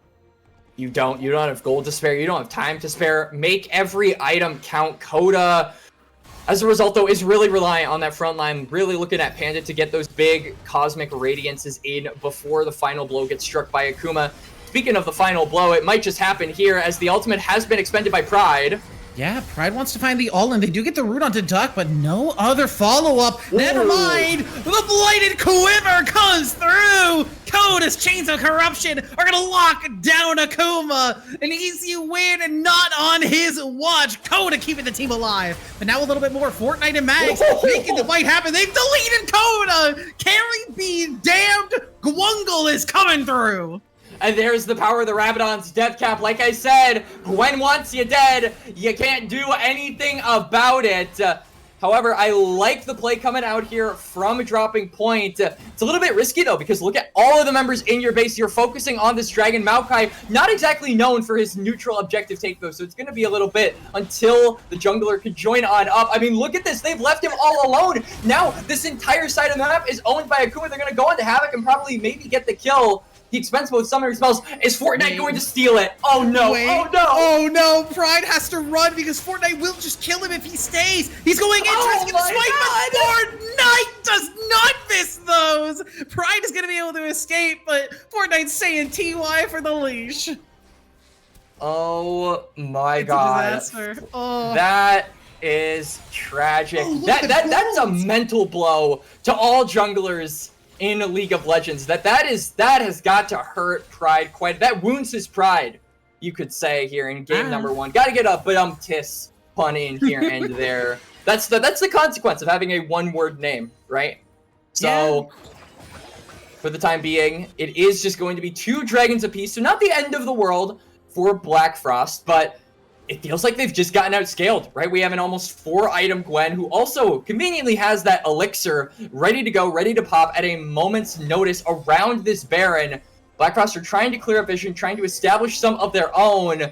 You don't have gold to spare. You don't have time to spare. Make every item count. Coda, as a result, though, is really reliant on that front line, really looking at Panda to get those big cosmic radiances in before the final blow gets struck by Akuma. Speaking of the final blow, it might just happen here as the ultimate has been expended by Pride.
Yeah, Pride wants to find the all-in. They do get the root onto Duck, but no other follow-up. Never mind. The Blighted Quiver comes through. Coda's Chains of Corruption are going to lock down Akuma. An easy win and not on his watch. Coda keeping the team alive. But now a little bit more. Fortnite and Mags making the fight happen. They've deleted Coda. Carry be damned. Gwungle is coming through.
And there's the power of the Rabadon's death cap. Like I said, Gwen wants you dead. You can't do anything about it. However, I like the play coming out here from Dropping Point. It's a little bit risky, though, because look at all of the members in your base. You're focusing on this Dragon Maokai, not exactly known for his neutral objective take, though, so it's going to be a little bit until the jungler could join on up. I mean, look at this. They've left him all alone. Now, this entire side of the map is owned by Akuma. They're going to go into Havoc and probably maybe get the kill. He expends both summoning spells. Is Fortnite going to steal it? Oh no! Oh no!
Oh no! Pride has to run because Fortnite will just kill him if he stays. He's going in, trying to get the swipe, but Fortnite does not miss those. Pride is going to be able to escape, but Fortnite's saying TY for the leash.
Oh my
It's
god!
a disaster. Oh.
That is tragic.
Oh,
that's a mental blow to all junglers in League of Legends. That has got to hurt Pride quite. That wounds his pride, you could say, here in game number one. Got to get a tis pun in here and there. That's the consequence of having a one-word name, right? So for the time being, it is just going to be 2 dragons apiece. So not the end of the world for Blackfrost, but it feels like they've just gotten outscaled, right? We have an almost 4-item Gwen who also conveniently has that elixir ready to go, ready to pop at a moment's notice around this Baron. Blackfrost are trying to clear up vision, trying to establish some of their own,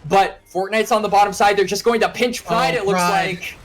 but Fortnite's on the bottom side. They're just going to pinch Pride, it looks like.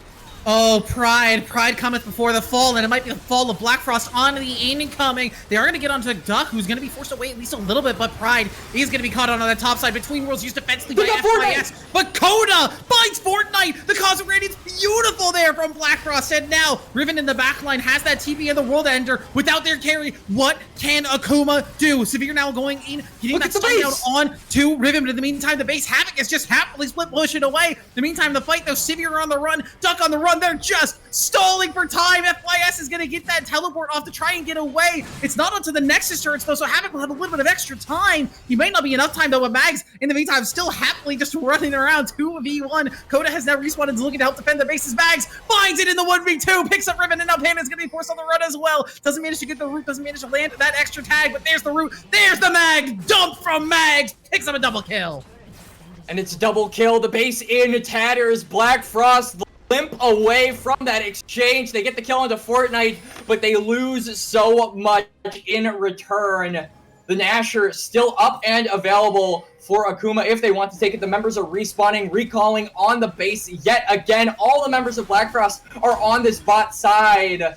Oh, Pride. Pride cometh before the fall, and it might be the fall of Blackfrost on the incoming. They are going to get onto Duck, who's going to be forced away at least a little bit, but Pride is going to be caught on the top side. Between Worlds used defensively by FYS, but Coda finds Fortnite. The Cosmic Radiance, beautiful there from Blackfrost, and now Riven in the backline has that TP of the World Ender without their carry. What can Akuma do? Severe now going in, getting that stun down on to Riven, but in the meantime, the base Havoc is just happily split pushing away. In the meantime, the fight, though, Severe on the run, Duck on the run. They're just stalling for time. FYS is going to get that teleport off to try and get away. It's not onto the Nexus turrets, though, so Havoc will have a little bit of extra time. He might not be enough time, though, but Mags, in the meantime, still happily just running around 2v1. Coda has now respawned and is looking to help defend the base's. Mags finds it in the 1v2, picks up Riven, and now Panda's going to be forced on the run as well. Doesn't manage to get the root, doesn't manage to land that extra tag, but there's the root. There's the Mag. Dump from Mags. Picks up a double kill.
And it's double kill. The base in tatters. Blackfrost limp away from that exchange. They get the kill into Fortnite, but they lose so much in return. The Nasher still up and available for Akuma if they want to take it. The members are respawning, recalling on the base yet again. All the members of Blackfrost are on this bot side.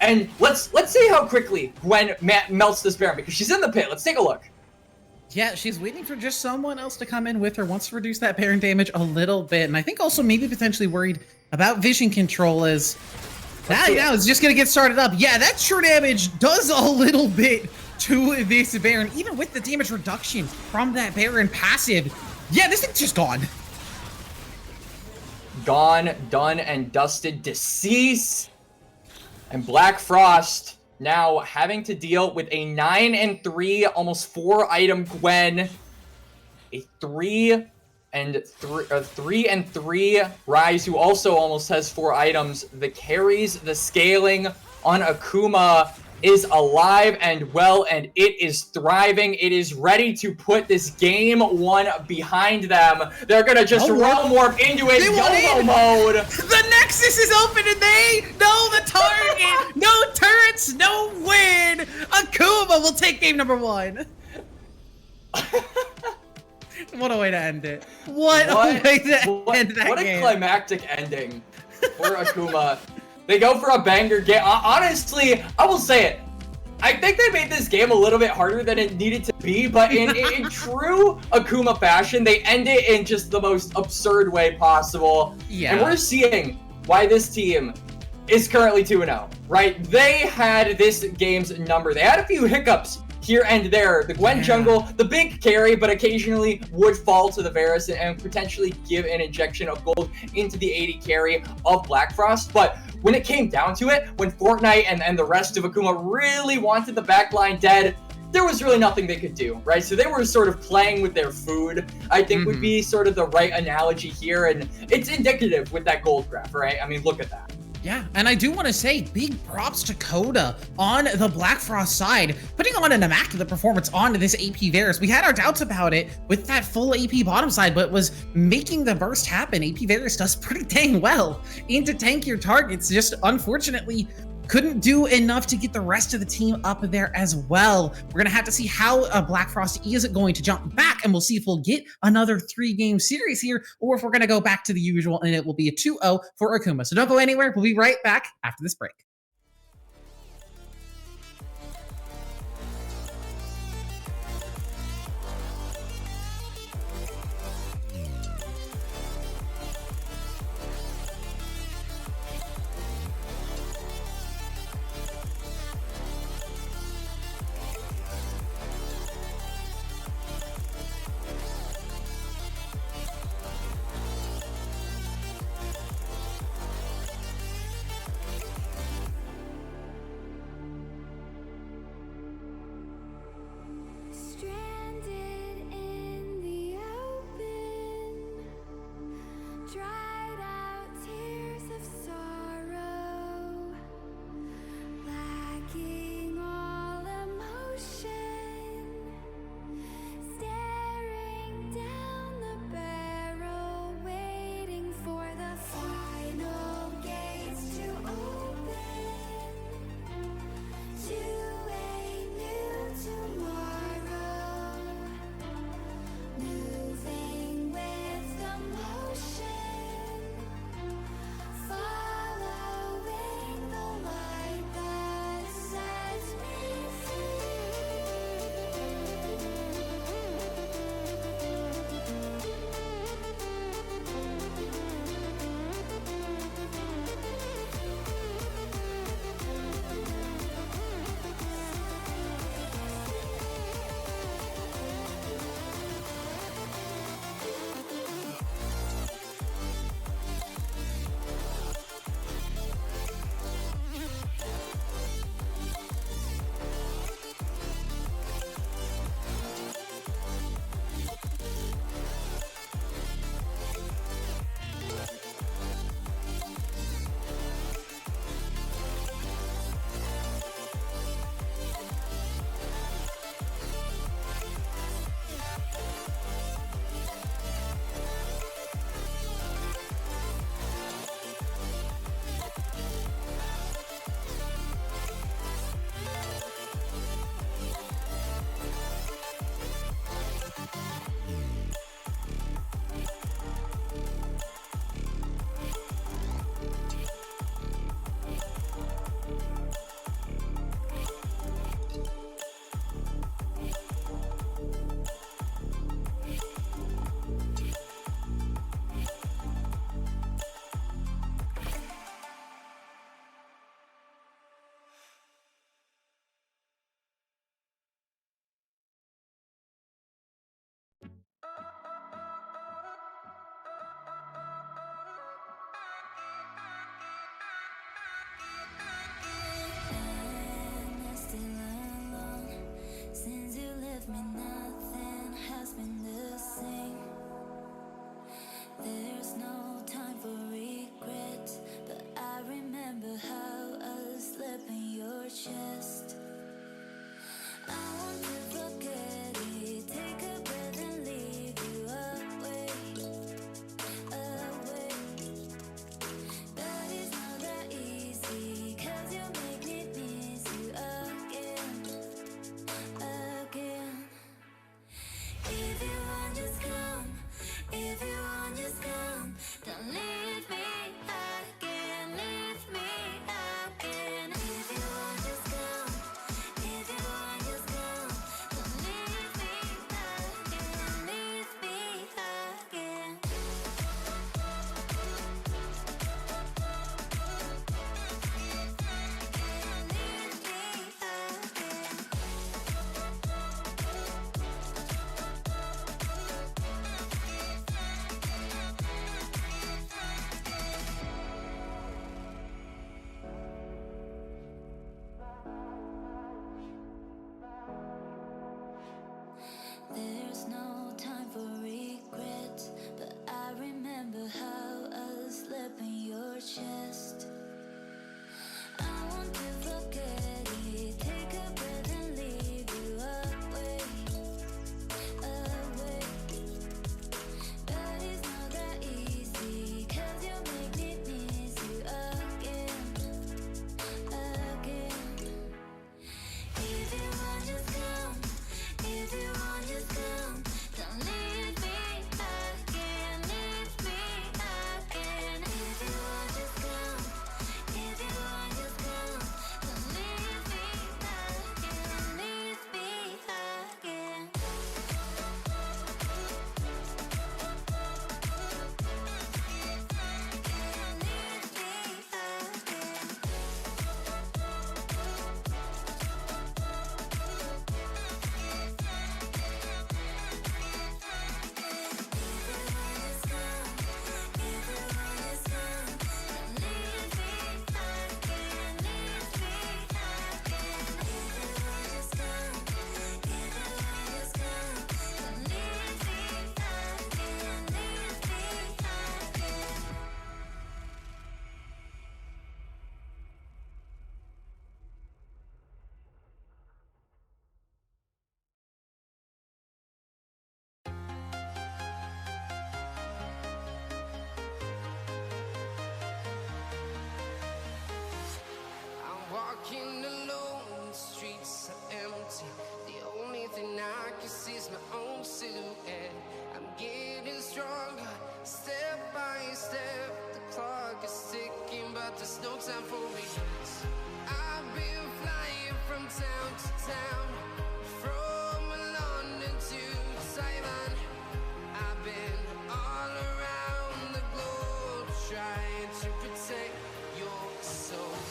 And let's see how quickly Gwen melts this Baron, because she's in the pit. Let's take a look.
Yeah, she's waiting for just someone else to come in with her, wants to reduce that Baron damage a little bit. And I think also maybe potentially worried about vision control as that now is just going to get started up. Yeah, that true damage does a little bit to this Baron, even with the damage reduction from that Baron passive. Yeah, this thing's just gone.
Gone, done, and dusted. Deceased. And Blackfrost now having to deal with a 9-3, almost 4 item Gwen, a 3-3 Rise, who also almost has 4 items. The carries, the scaling on Akuma is alive and well, and it is thriving. It is ready to put this game 1 behind them. They're gonna just realm warp into it, YOLO mode.
The Nexus is open and they know the target. No turrets, no win. Akuma will take game number 1. What a way to end it. What a way to end that game.
What a climactic ending for Akuma. They go for a banger game. Honestly, I will say it. I think they made this game a little bit harder than it needed to be, but in true Akuma fashion, they end it in just the most absurd way possible.
Yeah.
And we're seeing why this team is currently 2-0, right? They had this game's number. They had a few hiccups here and there. The Gwen jungle, the big carry, but occasionally would fall to the Varus and potentially give an injection of gold into the AD carry of Blackfrost. But when it came down to it, when Fortnite and the rest of Akuma really wanted the backline dead, there was really nothing they could do, right? So they were sort of playing with their food, I think would be sort of the right analogy here. And it's indicative with that gold graph, right? I mean, look at that.
Yeah, and I do want to say big props to Coda on the Blackfrost side, putting on an immaculate performance on this AP Varus. We had our doubts about it with that full AP bottom side, but was making the burst happen. AP Varus does pretty dang well into tank your targets, just unfortunately couldn't do enough to get the rest of the team up there as well. We're going to have to see how Blackfrost is going to jump back, and we'll see if we'll get another 3-game series here, or if we're going to go back to the usual, and it will be a 2-0 for Akuma. So don't go anywhere. We'll be right back after this break.
time for reasons. I've been flying from town to town, from London to Taiwan. I've been all around the globe trying to protect your soul.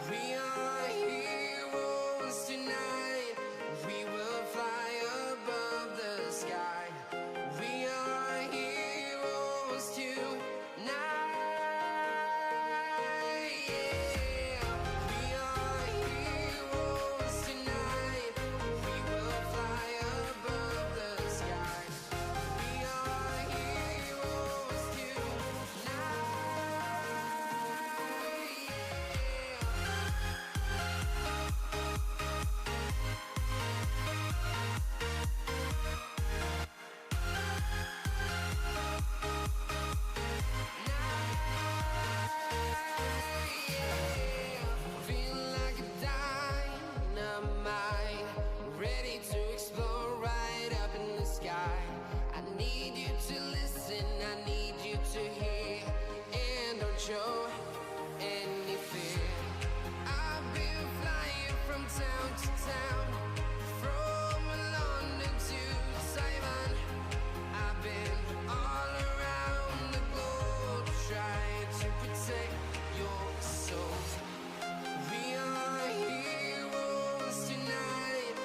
We are heroes tonight. We will fly above the sky. We are heroes tonight. Show any fear. I've been flying from town to town, from London to Taiwan. I've been all around the globe trying to protect your soul. We are heroes tonight.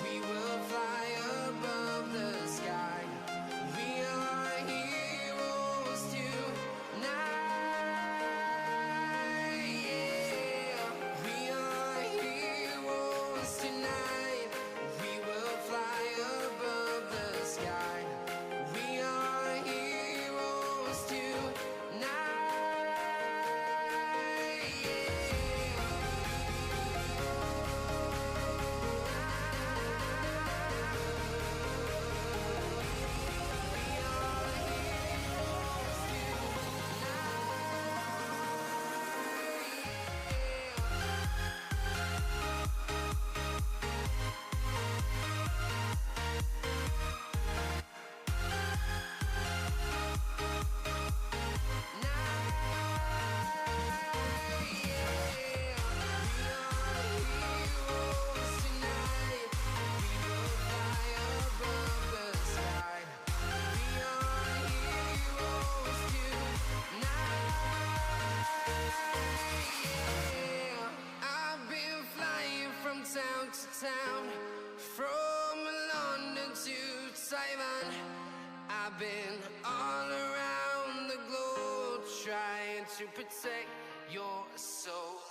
We will fly above the sky. We are heroes tonight. Town to town, from London to Taiwan. I've been all around the globe trying to protect your soul.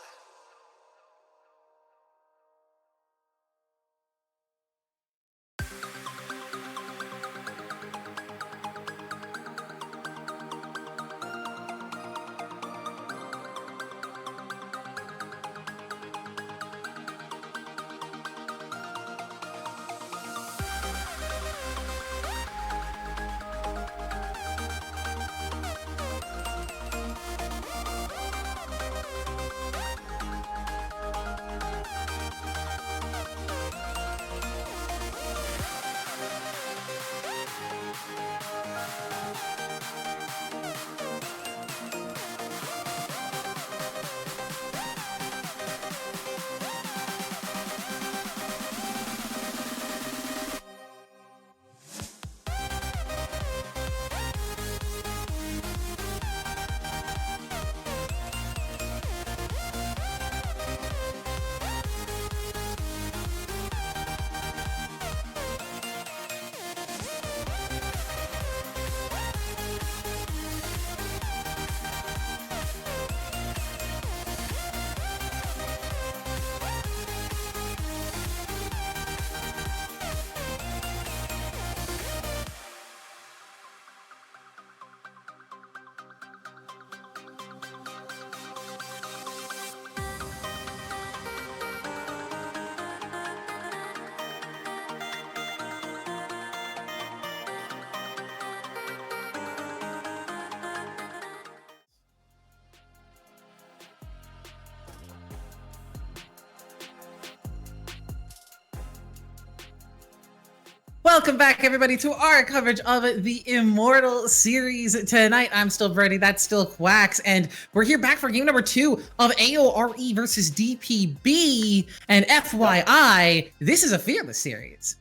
Welcome back, everybody, to our coverage of the Immortal series. Tonight, I'm still Brady, that's still Quacks, and we're here back for game number 2 of AORE versus DPB. And FYI, this is a fearless series.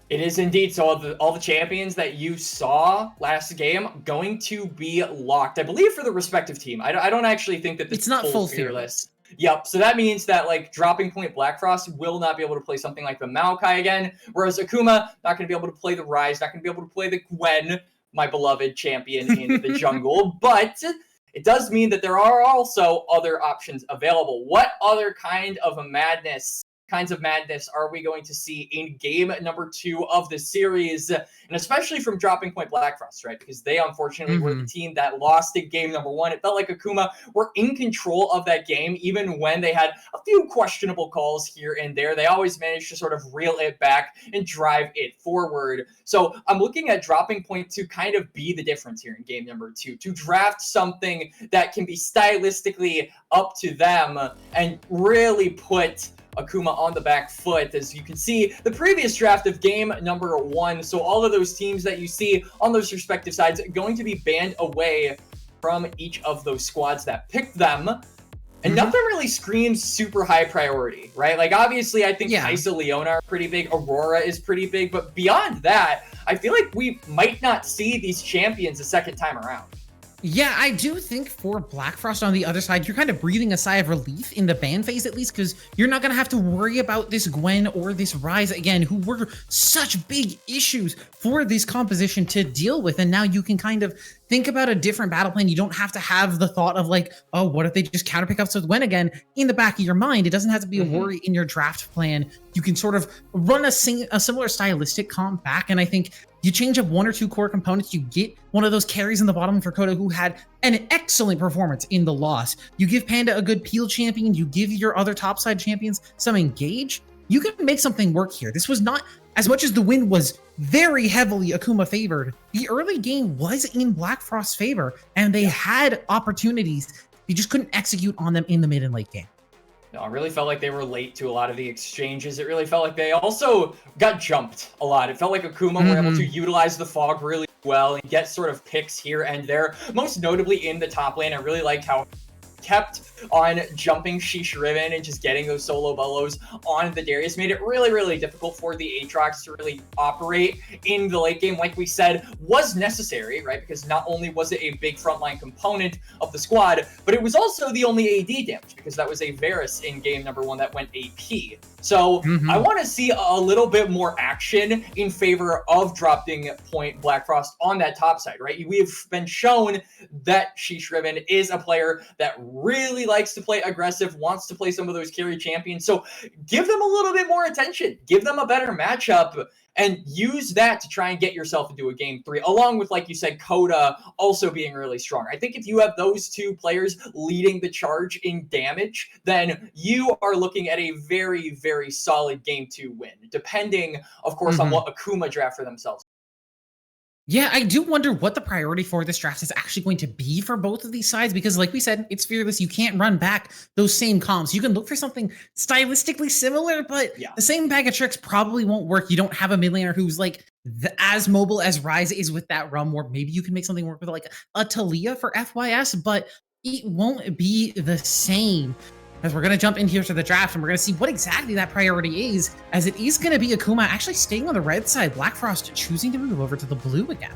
It is indeed. So all the champions that you saw last game going to be locked, I believe, for the respective team. I don't actually think that this
It's not full fearless.
Yep, so that means that, like, dropping point Blackfrost will not be able to play something like the Maokai again, whereas Akuma, not going to be able to play the Rise, not going to be able to play the Gwen, my beloved champion in the jungle, but it does mean that there are also other options available. What other kinds of madness are we going to see in game number 2 of the series, and especially from dropping point Blackfrost, right? Because they unfortunately were the team that lost in game number 1. It felt like Akuma were in control of that game, even when they had a few questionable calls here and there. They always managed to sort of reel it back and drive it forward. So I'm looking at dropping point to kind of be the difference here in game number 2, to draft something that can be stylistically up to them and really put Akuma on the back foot. As you can see, the previous draft of game number 1, so all of those teams that you see on those respective sides going to be banned away from each of those squads that picked them. And nothing really screams super high priority, right? Like, obviously, I think Kaisa Leona are pretty big, Aurora is pretty big, but beyond that, I feel like we might not see these champions a second time around.
Yeah, I do think for Blackfrost on the other side, you're kind of breathing a sigh of relief in the ban phase, at least, because you're not going to have to worry about this Gwen or this Rise again, who were such big issues for this composition to deal with. And now you can kind of think about a different battle plan. You don't have to have the thought of like, oh, what if they just counter pick up with Gwen again in the back of your mind? It doesn't have to be a worry in your draft plan. You can sort of run a similar stylistic comp back, and I think you change up 1 or 2 core components, you get one of those carries in the bottom for Koda who had an excellent performance in the loss. You give Panda a good peel champion, you give your other topside champions some engage, you can make something work here. This was not, as much as the win was very heavily Akuma favored, the early game was in Blackfrost's favor, and they had opportunities. You just couldn't execute on them in the mid and late game.
No, it really felt like they were late to a lot of the exchanges. It really felt like they also got jumped a lot. It felt like Akuma were able to utilize the fog really well and get sort of picks here and there, most notably in the top lane. I really liked how kept on jumping Sheesh Riven and just getting those solo bolos on the Darius. Made it really, really difficult for the Aatrox to really operate in the late game, like we said, was necessary, right? Because not only was it a big frontline component of the squad, but it was also the only AD damage, because that was a Varus in game number 1 that went AP. So I want to see a little bit more action in favor of dropping point Blackfrost on that top side, right? We have been shown that Sheesh Riven is a player that really likes to play aggressive, wants to play some of those carry champions. So give them a little bit more attention, give them a better matchup, and use that to try and get yourself into a game 3, along with, like you said, Koda also being really strong. I think if you have those 2 players leading the charge in damage, then you are looking at a very, very solid game 2 win, depending, of course, on what Akuma draft for themselves.
Yeah, I do wonder what the priority for this draft is actually going to be for both of these sides, because like we said, it's fearless. You can't run back those same comps. You can look for something stylistically similar, but the same bag of tricks probably won't work. You don't have a mid laner who's like as mobile as Rise is with that Rum, or maybe you can make something work with like a Talia for FYS, but it won't be the same. As we're going to jump in here to the draft, and we're going to see what exactly that priority is, as it is going to be Akuma actually staying on the red side, Blackfrost choosing to move over to the blue again.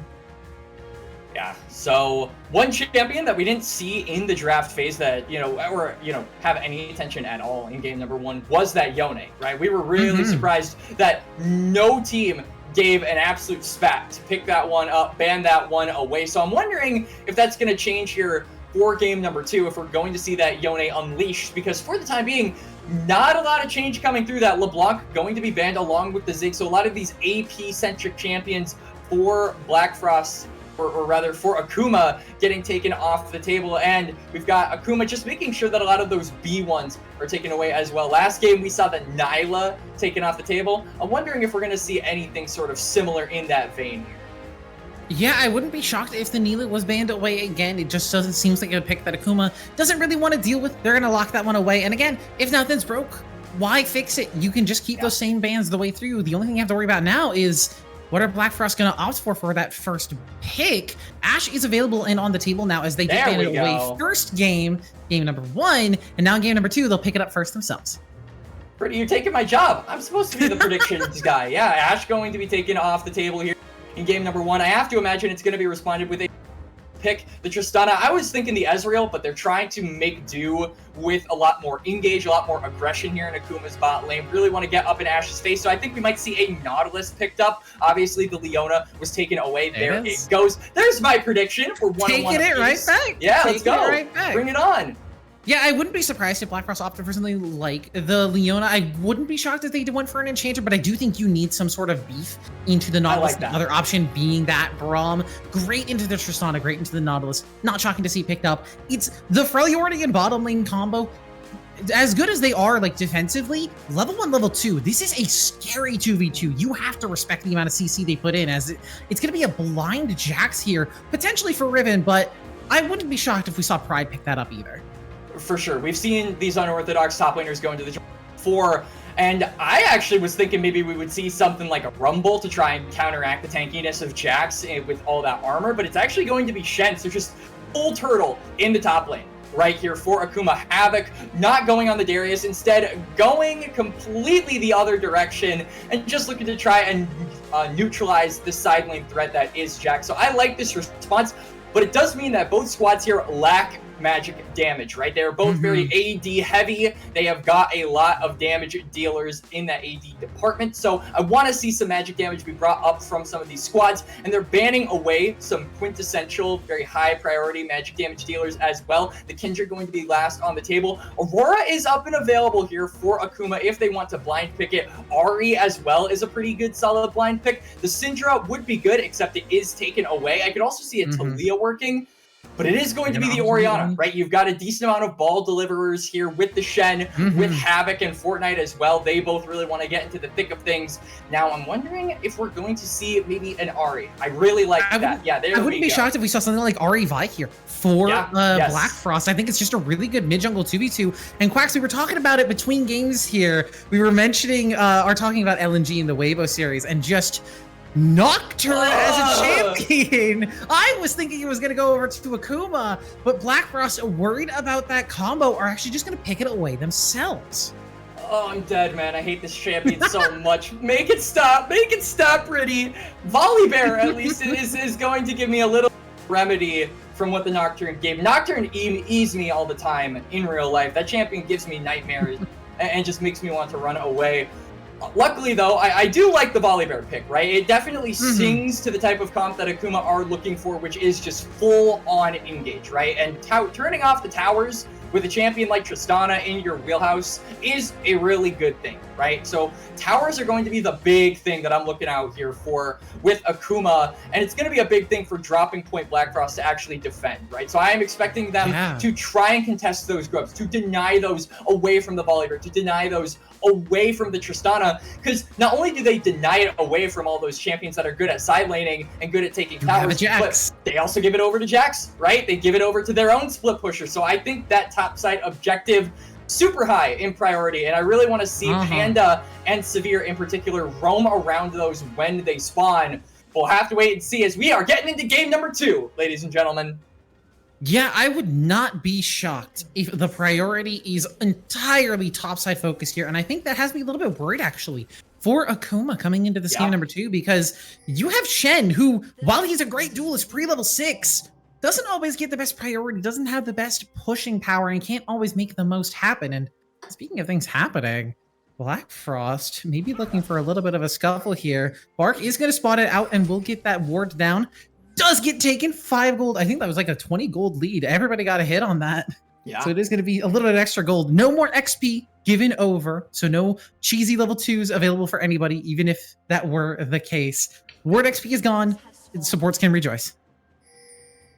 Yeah,
so one champion that we didn't see in the draft phase that, have any attention at all in game number 1 was that Yone, right? We were really surprised that no team gave an absolute spat to pick that one up, ban that one away. So I'm wondering if that's going to change here for game number 2, if we're going to see that Yone unleashed, because for the time being, not a lot of change coming through. That LeBlanc going to be banned along with the Zig, so a lot of these AP-centric champions for Blackfrost, or rather for Akuma, getting taken off the table, and we've got Akuma just making sure that a lot of those B1s are taken away as well. Last game, we saw the Nyla taken off the table. I'm wondering if we're going to see anything sort of similar in that vein here.
Yeah, I wouldn't be shocked if the Neela was banned away again. It just doesn't seem like a pick that Akuma doesn't really want to deal with. They're going to lock that one away. And again, if nothing's broke, why fix it? You can just keep those same bans the way through. The only thing you have to worry about now is What are Blackfrost going to opt for that first pick? Ash is available and on the table now as they did ban it away first game number 1, and now in game number 2, they'll pick it up first themselves.
Ritty, you're taking my job. I'm supposed to be the predictions guy. Yeah, Ash going to be taken off the table here in game number 1. I have to imagine it's going to be responded with a pick. The Tristana, I was thinking the Ezreal, but they're trying to make do with a lot more engage, a lot more aggression here in Akuma's bot lane. Really want to get up in Ash's face, so I think we might see a Nautilus picked up. Obviously, the Leona was taken away. There it goes. There's my prediction for 1-on-1
Taking it right back.
Yeah, let's go. Right back. Bring it on.
Yeah, I wouldn't be surprised if Blackfrost opted for something like the Leona. I wouldn't be shocked if they went for an Enchanter, but I do think you need some sort of beef into the Nautilus. The other option being that Braum. Great into the Tristana, great into the Nautilus. Not shocking to see picked up. It's the Freljordi and bottom lane combo. As good as they are, like, defensively, level 1, level 2, this is a scary 2v2. You have to respect the amount of CC they put in, as it's going to be a blind Jax here, potentially for Riven, but I wouldn't be shocked if we saw Pride pick that up either.
For sure. We've seen these unorthodox top laners go into the before, and I actually was thinking maybe we would see something like a Rumble to try and counteract the tankiness of Jax with all that armor, but it's actually going to be Shen, so just full turtle in the top lane right here for Akuma. Havoc not going on the Darius, instead going completely the other direction and just looking to try and neutralize the side lane threat that is Jax. So I like this response, but it does mean that both squads here lack magic damage, right? They're both very AD heavy. They have got a lot of damage dealers in that AD department. So I want to see some magic damage be brought up from some of these squads, and they're banning away some quintessential, very high priority magic damage dealers as well. The Kindred going to be last on the table. Aurora is up and available here for Akuma if they want to blind pick it. Ari as well is a pretty good solid blind pick. The Syndra would be good, except it is taken away. I could also see a Talia working, but it is going to be the Orianna, right? You've got a decent amount of ball deliverers here with the Shen, with Havoc and Fortnite as well. They both really want to get into the thick of things. Now, I'm wondering if we're going to see maybe an Ari. I really like that. Yeah, there we go.
I wouldn't be shocked if we saw something like Ari Vi here for Blackfrost. I think it's just a really good mid-jungle 2v2. And Quacks, we were talking about it between games here. We were mentioning, or talking about LNG in the Weibo series, and just Nocturne as a champion. I was thinking it was going to go over to Akuma, but Blackfrost, worried about that combo, are actually just going to pick it away themselves.
Oh, I'm dead, man. I hate this champion so much. Make it stop. Make it stop, Ritty. Volibear, at least, is going to give me a little remedy from what the Nocturne gave. Nocturne ease me all the time in real life. That champion gives me nightmares and just makes me want to run away. Luckily, though, I do like the Volibear pick, right? It definitely sings to the type of comp that Akuma are looking for, which is just full-on engage, right? And turning off the towers with a champion like Tristana in your wheelhouse is a really good thing, right? So towers are going to be the big thing that I'm looking out here for with Akuma, and it's going to be a big thing for dropping point Blackfrost to actually defend, right? So I am expecting them to try and contest those grubs, to deny those away from the Volibear, to deny those away from the Tristana, because not only do they deny it away from all those champions that are good at side laning and good at taking towers, but they also give it over to Jax, right? They give it over to their own split pusher. So I think that top side objective super high in priority, and I really want to see Panda and Severe in particular roam around those when they spawn. We'll have to wait and see as we are getting into game number 2, ladies and gentlemen.
Yeah, I would not be shocked if the priority is entirely topside focused here, and I think that has me a little bit worried, actually, for Akuma coming into this game number 2, because you have Shen, who, while he's a great duelist pre-level 6, doesn't always get the best priority, doesn't have the best pushing power, and can't always make the most happen. And speaking of things happening, Blackfrost maybe looking for a little bit of a scuffle here. Bark is going to spot it out, and we'll get that ward down. Does get taken 5 gold. I think that was like a 20 gold lead. Everybody got a hit on that. Yeah. So it is going to be a little bit extra gold. No more XP given over. So no cheesy level 2s available for anybody, even if that were the case. Ward XP is gone. Supports can rejoice.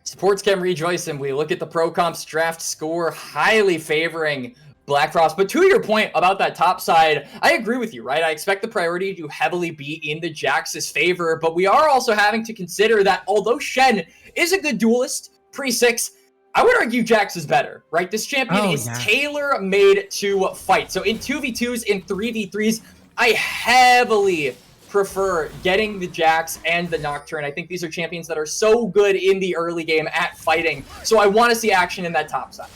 Supports can rejoice, and we look at the Pro Comps draft score highly favoring Blackfrost. But to your point about that top side, I agree with you, right? I expect the priority to heavily be in the Jax's favor, but we are also having to consider that although Shen is a good duelist, pre-6, I would argue Jax is better, right? This champion is tailor-made to fight. So in 2v2s, in 3v3s, I heavily prefer getting the Jax and the Nocturne. I think these are champions that are so good in the early game at fighting. So I want to see action in that top side.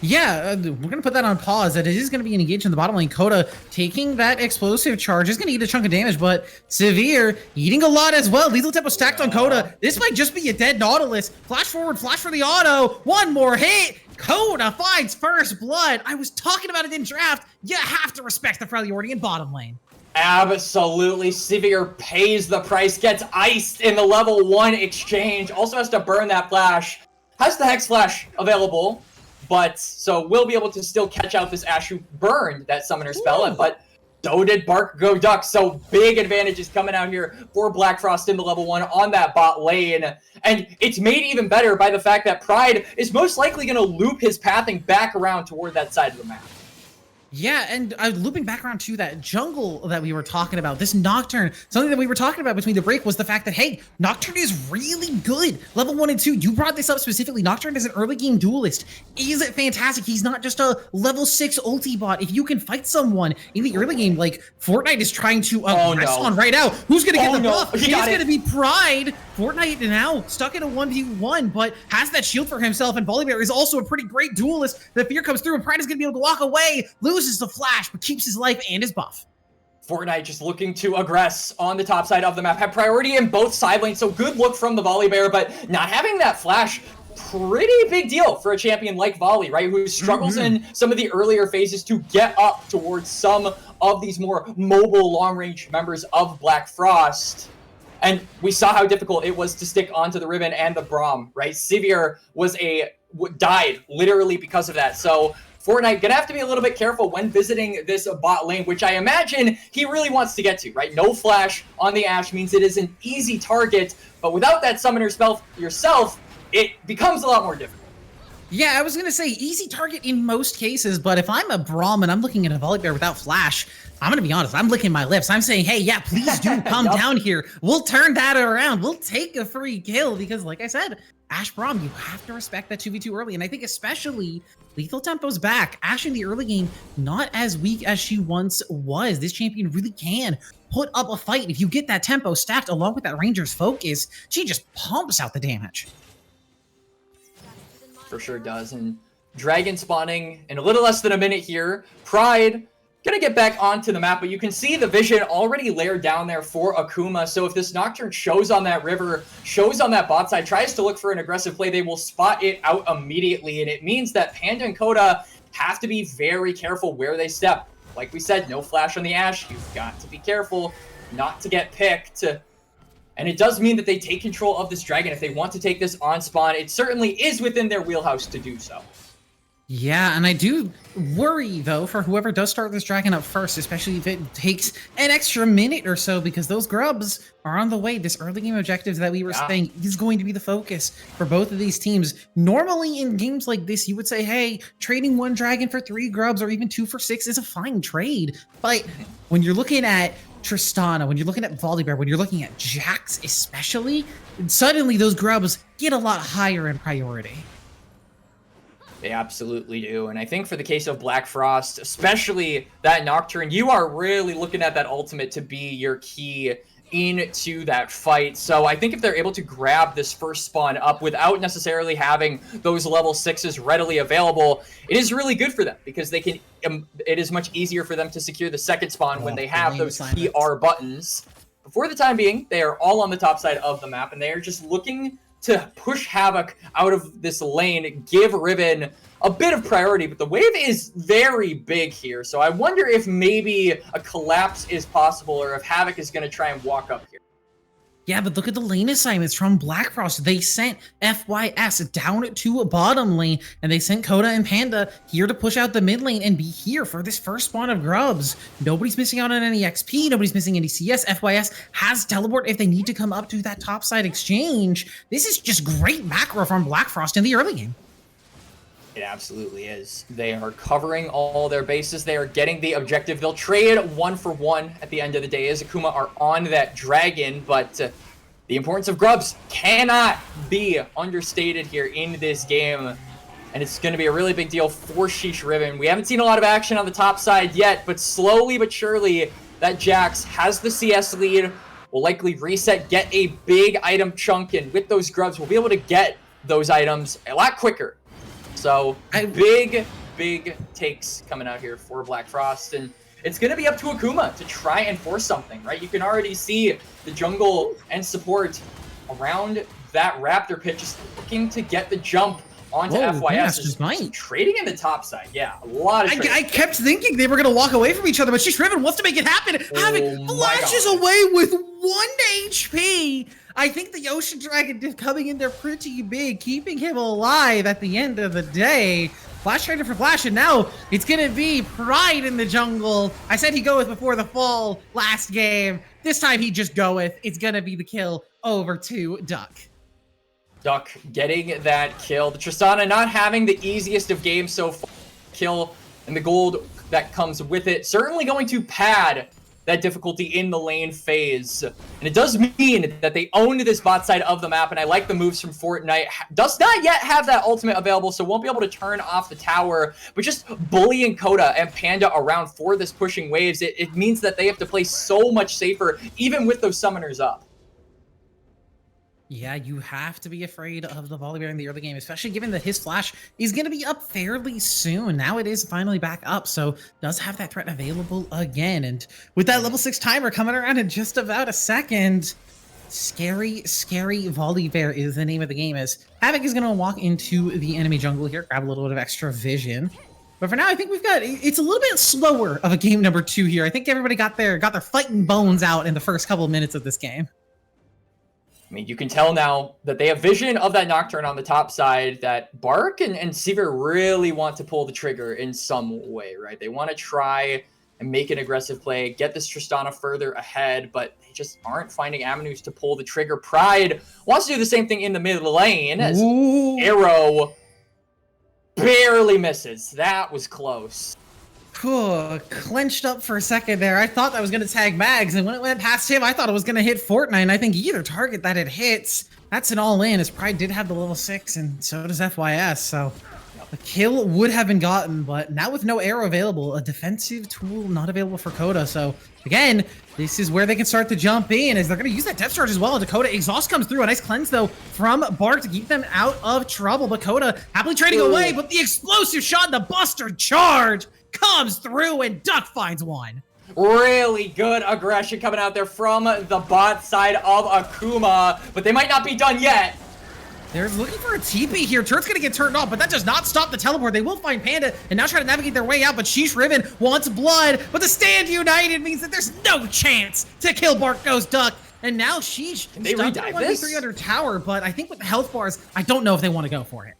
Yeah, we're going to put that on pause. That it is going to be engaged in the bottom lane. Coda taking that explosive charge is going to eat a chunk of damage, but Severe eating a lot as well. Lethal tempo stacked on Coda. This might just be a dead Nautilus. Flash forward, flash for the auto. One more hit. Coda finds first blood. I was talking about it in draft. You have to respect the priority in bottom lane.
Absolutely. Severe pays the price, gets iced in the level 1 exchange. Also has to burn that flash. Has the Hex Flash available. But, so we'll be able to still catch out this Ashe who burned that summoner spell, but so did Bark Go Duck. So big advantages coming out here for Blackfrost in the level 1 on that bot lane. And it's made even better by the fact that Pride is most likely going to loop his pathing back around toward that side of the map.
Yeah, and looping back around to that jungle that we were talking about, this Nocturne, something that we were talking about between the break was the fact that, hey, Nocturne is really good. Level 1 and 2, you brought this up specifically. Nocturne is an early game duelist. Is it fantastic? He's not just a level 6 ulti bot. If you can fight someone in the early game, like Fortnite is trying to press on right now. Who's going to get the buff? He's going to be Pride. Fortnite now stuck in a 1v1, but has that shield for himself, and Volibear is also a pretty great duelist. The fear comes through, and Pride is going to be able to walk away, loses the flash, but keeps his life and his buff.
Fortnite just looking to aggress on the top side of the map. Have priority in both side lanes, so good look from the Volibear, but not having that flash, pretty big deal for a champion like Volley, right? Who struggles in some of the earlier phases to get up towards some of these more mobile long-range members of Blackfrost. And we saw how difficult it was to stick onto the ribbon and the Braum, right? Severe died literally because of that. So Fortnite gonna have to be a little bit careful when visiting this bot lane, which I imagine he really wants to get to, right? No flash on the Ashe means it is an easy target, but without that summoner spell yourself, it becomes a lot more difficult.
Yeah, I was gonna say easy target in most cases, but if I'm a Braum and I'm looking at a Volibear without flash, I'm gonna be honest, I'm licking my lips. I'm saying, hey, yeah, please do come down here. We'll turn that around. We'll take a free kill because, like I said, Ashe Braum, you have to respect that 2v2 early. And I think especially Lethal Tempo's back. Ashe in the early game, not as weak as she once was. This champion really can put up a fight. If you get that tempo stacked along with that Ranger's focus, she just pumps out the damage.
For sure does. And Dragon spawning in a little less than a minute here. Pride gonna get back onto the map, but you can see the vision already layered down there for Akuma. So if this Nocturne shows on that river, shows on that bot side, tries to look for an aggressive play, they will spot it out immediately. And it means that Panda and Coda have to be very careful where they step. Like we said, no flash on the Ashe. You've got to be careful not to get picked. And it does mean that they take control of this dragon. If they want to take this on spawn, it certainly is within their wheelhouse to do so.
Yeah, and I do worry, though, for whoever does start this dragon up first, especially if it takes an extra minute or so, because those grubs are on the way. This early game objectives that we were saying is going to be the focus for both of these teams. Normally in games like this, you would say, hey, trading one dragon for 3 grubs or even 2 for 6 is a fine trade. But when you're looking at Tristana, when you're looking at Volibear, when you're looking at Jax especially, suddenly those grubs get a lot higher in priority.
They absolutely do. And I think for the case of Blackfrost, especially that Nocturne, you are really looking at that ultimate to be your key into that fight. So I think if they're able to grab this first spawn up without necessarily having those level 6s readily available, it is really good for them because they can. It is much easier for them to secure the second spawn when they have those PR buttons. But for the time being, they are all on the top side of the map, and they are just looking to push Havoc out of this lane, give Riven a bit of priority, but the wave is very big here. So I wonder if maybe a collapse is possible or if Havoc is going to try and walk up here.
Yeah, but look at the lane assignments from Blackfrost. They sent FYS down to a bottom lane, and they sent Coda and Panda here to push out the mid lane and be here for this first spawn of grubs. Nobody's missing out on any XP. Nobody's missing any CS. FYS has teleport if they need to come up to that topside exchange. This is just great macro from Blackfrost in the early game.
It absolutely is. They are covering all their bases. They are getting the objective. They'll trade 1 for 1 at the end of the day as Akuma are on that dragon, but the importance of grubs cannot be understated here in this game, and it's going to be a really big deal for Sheesh Riven. We haven't seen a lot of action on the top side yet, but slowly but surely, that Jax has the CS lead, will likely reset, get a big item chunk, and with those grubs, we'll be able to get those items a lot quicker. So big takes coming out here for Blackfrost, and it's going to be up to Akuma to try and force something, right? You can already see the jungle and support around that Raptor pit just looking to get the jump onto FYS. Just trading in the top side. Yeah, a lot of trading.
I kept thinking they were going to walk away from each other, but Sheesh Riven wants to make it happen. Havoc flashes away with 1 HP. I think the Ocean Dragon is coming in there pretty big, keeping him alive at the end of the day. Flash traded for Flash, and now it's going to be Pride in the jungle. I said he'd go with before the fall last game. This time he just go with. It's going to be the kill over to Duck.
Duck getting that kill. The Tristana not having the easiest of games so far. Kill and the gold that comes with it. Certainly going to pad that difficulty in the lane phase. And it does mean that they owned this bot side of the map, and I like the moves from Fortnite. Does not yet have that ultimate available, so won't be able to turn off the tower, but just bullying Coda and Panda around for this pushing waves, it means that they have to play so much safer, even with those summoners up.
Yeah, you have to be afraid of the Volibear in the early game, especially given that his flash is going to be up fairly soon. Now it is finally back up, so does have that threat available again. And with that level 6 timer coming around in just about a second, scary Volibear is the name of the game, as Havoc is going to walk into the enemy jungle here, grab a little bit of extra vision. But for now, I think it's a little bit slower of a game number 2 here. I think everybody got their fighting bones out in the first couple of minutes of this game.
I mean, you can tell now that they have vision of that Nocturne on the top side, that Bark and Seaver really want to pull the trigger in some way, right? They want to try and make an aggressive play, get this Tristana further ahead, but they just aren't finding avenues to pull the trigger. Pride wants to do the same thing in the mid lane, as Arrow barely misses. That was close.
Clenched up for a second there. I thought that was going to tag Mags, and when it went past him, I thought it was going to hit Fortnite, and I think either target that it hits, that's an all-in, as Pride did have the level 6, and so does FYS, so the kill would have been gotten, but now with no arrow available, a defensive tool not available for Coda, so again, this is where they can start to jump in, as they're going to use that depth charge as well, and Dakota exhaust comes through. A nice cleanse, though, from Bark to keep them out of trouble, but Coda happily trading away, but the explosive shot and the buster charge comes through, and Duck finds one.
Really good aggression coming out there from the bot side of Akuma, but they might not be done yet.
They're looking for a TP here. Turret's gonna get turned off, but that does not stop the teleport. They will find Panda and now try to navigate their way out, but Sheesh Riven wants blood, but the stand united means that there's no chance to kill Bark Goes Duck. And now Sheesh
Can they redive this?
300 tower, but I think with the health bars, I don't know if they want to go for it.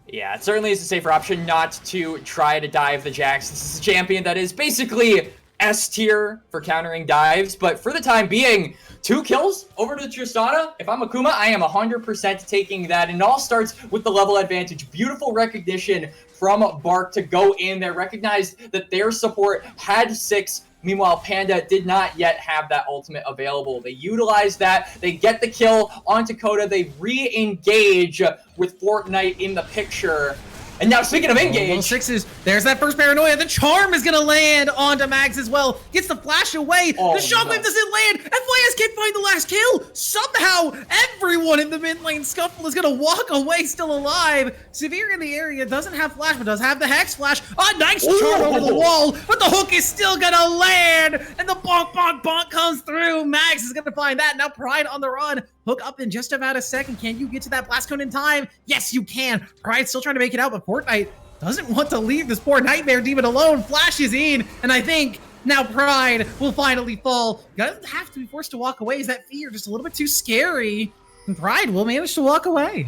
Yeah, it certainly is a safer option not to try to dive the Jax. This is a champion that is basically S tier for countering dives, but for the time being, 2 kills over to Tristana. If I'm Akuma, I am 100% taking that, and it all starts with the level advantage. Beautiful recognition from Bark to go in there, recognized that their support had 6. Meanwhile, Panda did not yet have that ultimate available. They utilize that. They get the kill onto Coda. They re-engage with Fortnite in the picture. And now, speaking of engage,
level 6s, there's that first paranoia. The charm is gonna land onto Mags as well. Gets the flash away. The shockwave doesn't land. FYS can't find the last kill. Somehow, everyone in the mid lane scuffle is gonna walk away still alive. Severe in the area doesn't have flash, but does have the hex flash. A nice charm over the wall, but the hook is still gonna land, and the bonk, bonk, bonk comes through. Mags is gonna find that. Now Pride on the run. Hook up in just about a second. Can you get to that blast cone in time? Yes, you can. Pride still trying to make it out, but Fortnite doesn't want to leave this poor Nightmare Demon alone. Flashes in, and I think now Pride will finally fall. Doesn't have to be forced to walk away. Is that fear just a little bit too scary? And Pride will manage to walk away.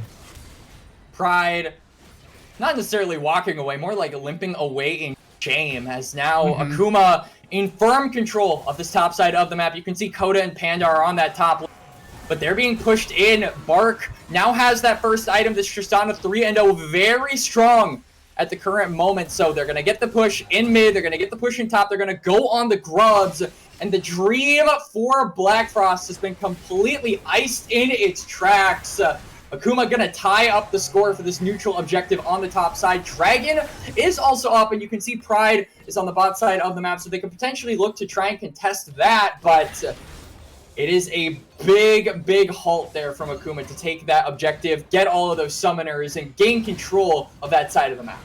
Pride, not necessarily walking away, more like limping away in shame, as now Akuma in firm control of this top side of the map. You can see Coda and Panda are on that top, but they're being pushed in. Bark now has that first item, this Tristana 3-0, very strong at the current moment. So they're going to get the push in mid, they're going to get the push in top, they're going to go on the grubs, and the dream for Blackfrost has been completely iced in its tracks. Akuma gonna tie up the score for this neutral objective on the top side. Dragon is also up, and you can see Pride is on the bot side of the map, so they could potentially look to try and contest that, but it is a big halt there from Akuma to take that objective, get all of those summoners, and gain control of that side of the map.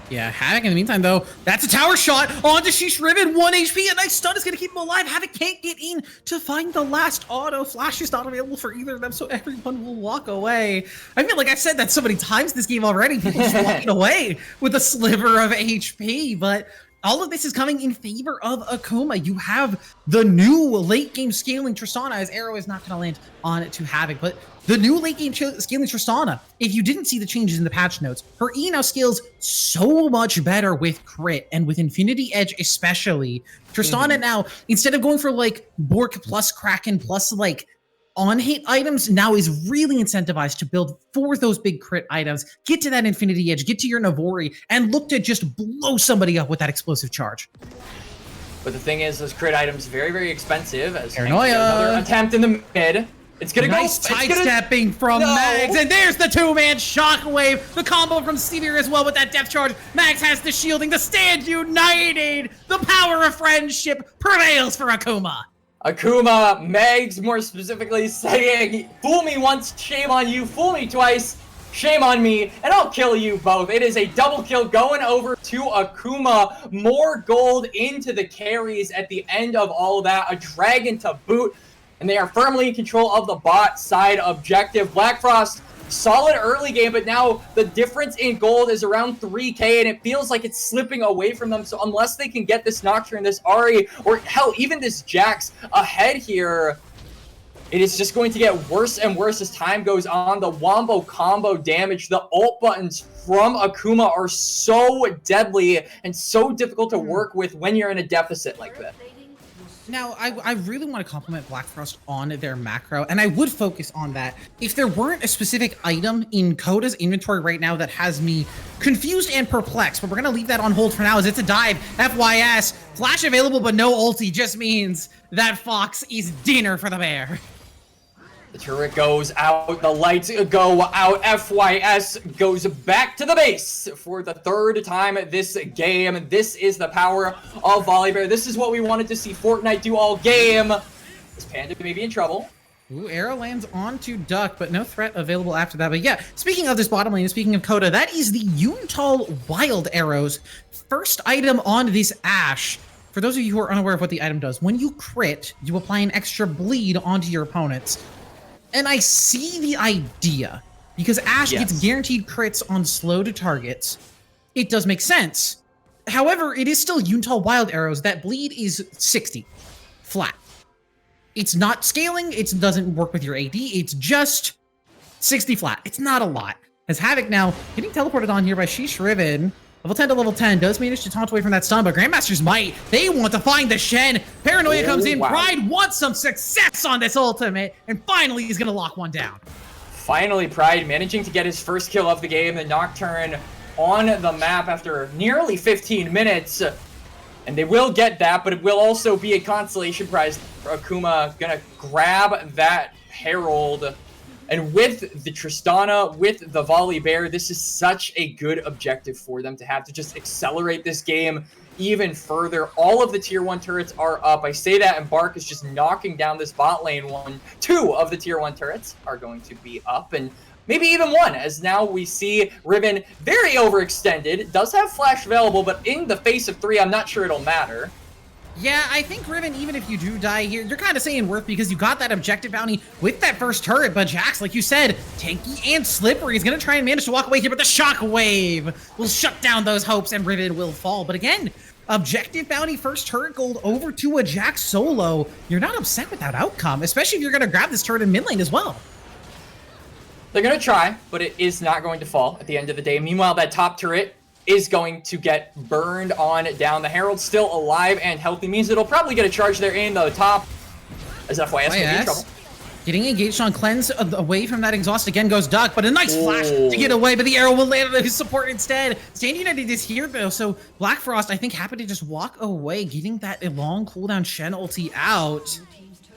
Yeah, Havoc in the meantime, though, that's a tower shot onto Sheesh Ribbon, 1 HP, a nice stun is going to keep him alive. Havoc can't get in to find the last auto. Flash is not available for either of them, so everyone will walk away. I feel like I've said that so many times this game already. People just walking away with a sliver of HP, but all of this is coming in favor of Akuma. You have the new late game scaling Tristana, as Arrow is not going to land on to Havoc, but the new late game scaling Tristana, if you didn't see the changes in the patch notes, her E now scales so much better with crit and with Infinity Edge especially. Tristana now, instead of going for like Bork plus Kraken plus like on-hit items, now is really incentivized to build for those big crit items, get to that Infinity Edge, get to your Navori, and look to just blow somebody up with that explosive charge.
But the thing is, those crit items very expensive. As
Paranoia.
Another attempt in the mid. It's gonna
nice
go.
Sidestepping from Mags, and there's the two-man shockwave. The combo from Sevier as well with that depth charge. Mags has the shielding. The stand united. The power of friendship prevails for Akuma.
Akuma, Megs more specifically saying, fool me once, shame on you. Fool me twice, shame on me, and I'll kill you both. It is a double kill going over to Akuma. More gold into the carries at the end of all that. A dragon to boot. And they are firmly in control of the bot side objective. Blackfrost, solid early game, but now the difference in gold is around 3K, and it feels like it's slipping away from them. So unless they can get this Nocturne, this Ahri, or hell, even this Jax ahead here, it is just going to get worse and worse as time goes on. The Wombo combo damage, the ult buttons from Akuma are so deadly and so difficult to work with when you're in a deficit like this.
Now, I really want to compliment Blackfrost on their macro, and I would focus on that. If there weren't a specific item in Coda's inventory right now that has me confused and perplexed, but we're going to leave that on hold for now as it's a dive. FYS, flash available but no ulti just means that Fox is dinner for the bear.
The turret goes out, the lights go out, FYS goes back to the base for the third time this game. This is the power of Volibear. This is what we wanted to see Fortnite do all game. This Panda may be in trouble.
Ooh, arrow lands onto Duck, but no threat available after that. But yeah, speaking of this bottom lane, speaking of Coda, that is the Immortal Wild Arrows. First item on this Ashe. For those of you who are unaware of what the item does, when you crit, you apply an extra bleed onto your opponents. And I see the idea, because Ashe gets guaranteed crits on slow to targets. It does make sense. However, it is still Immortal Wild Arrows. That bleed is 60, flat. It's not scaling, it doesn't work with your AD, it's just 60 flat. It's not a lot. As Havoc now getting teleported on here by Sheesh Riven. Level 10 to level 10 does manage to taunt away from that stun, but Grandmaster's might. They want to find the Shen. Paranoia comes in. Wow. Pride wants some success on this ultimate, and finally he's going to lock one down.
Finally, Pride managing to get his first kill of the game. The Nocturne on the map after nearly 15 minutes. And they will get that, but it will also be a consolation prize for Akuma. Gonna grab that Herald. And with the Tristana, with the Volibear, this is such a good objective for them to have to just accelerate this game even further. All of the tier 1 turrets are up. I say that, and Bark is just knocking down this bot lane one. 2 of the tier 1 turrets are going to be up, and maybe even 1, as now we see Riven very overextended. Does have flash available, but in the face of 3, I'm not sure it'll matter.
Yeah, I think Riven, even if you do die here, you're kind of saying worth because you got that objective bounty with that first turret, but Jax, like you said, tanky and slippery. He's going to try and manage to walk away here, but the shockwave will shut down those hopes and Riven will fall. But again, objective bounty, first turret gold over to a Jax solo. You're not upset with that outcome, especially if you're going to grab this turret in mid lane as well.
They're going to try, but it is not going to fall at the end of the day. Meanwhile, that top turret is going to get burned on down. The Herald's still alive and healthy, means it'll probably get a charge there in the top, as FYS will be in trouble.
Getting engaged on Cleanse away from that exhaust. Again goes Duck, but a nice flash to get away, but the arrow will land on his support instead. Stand United is here though, so Blackfrost, I think, happy to just walk away, getting that long cooldown Shen ulti out.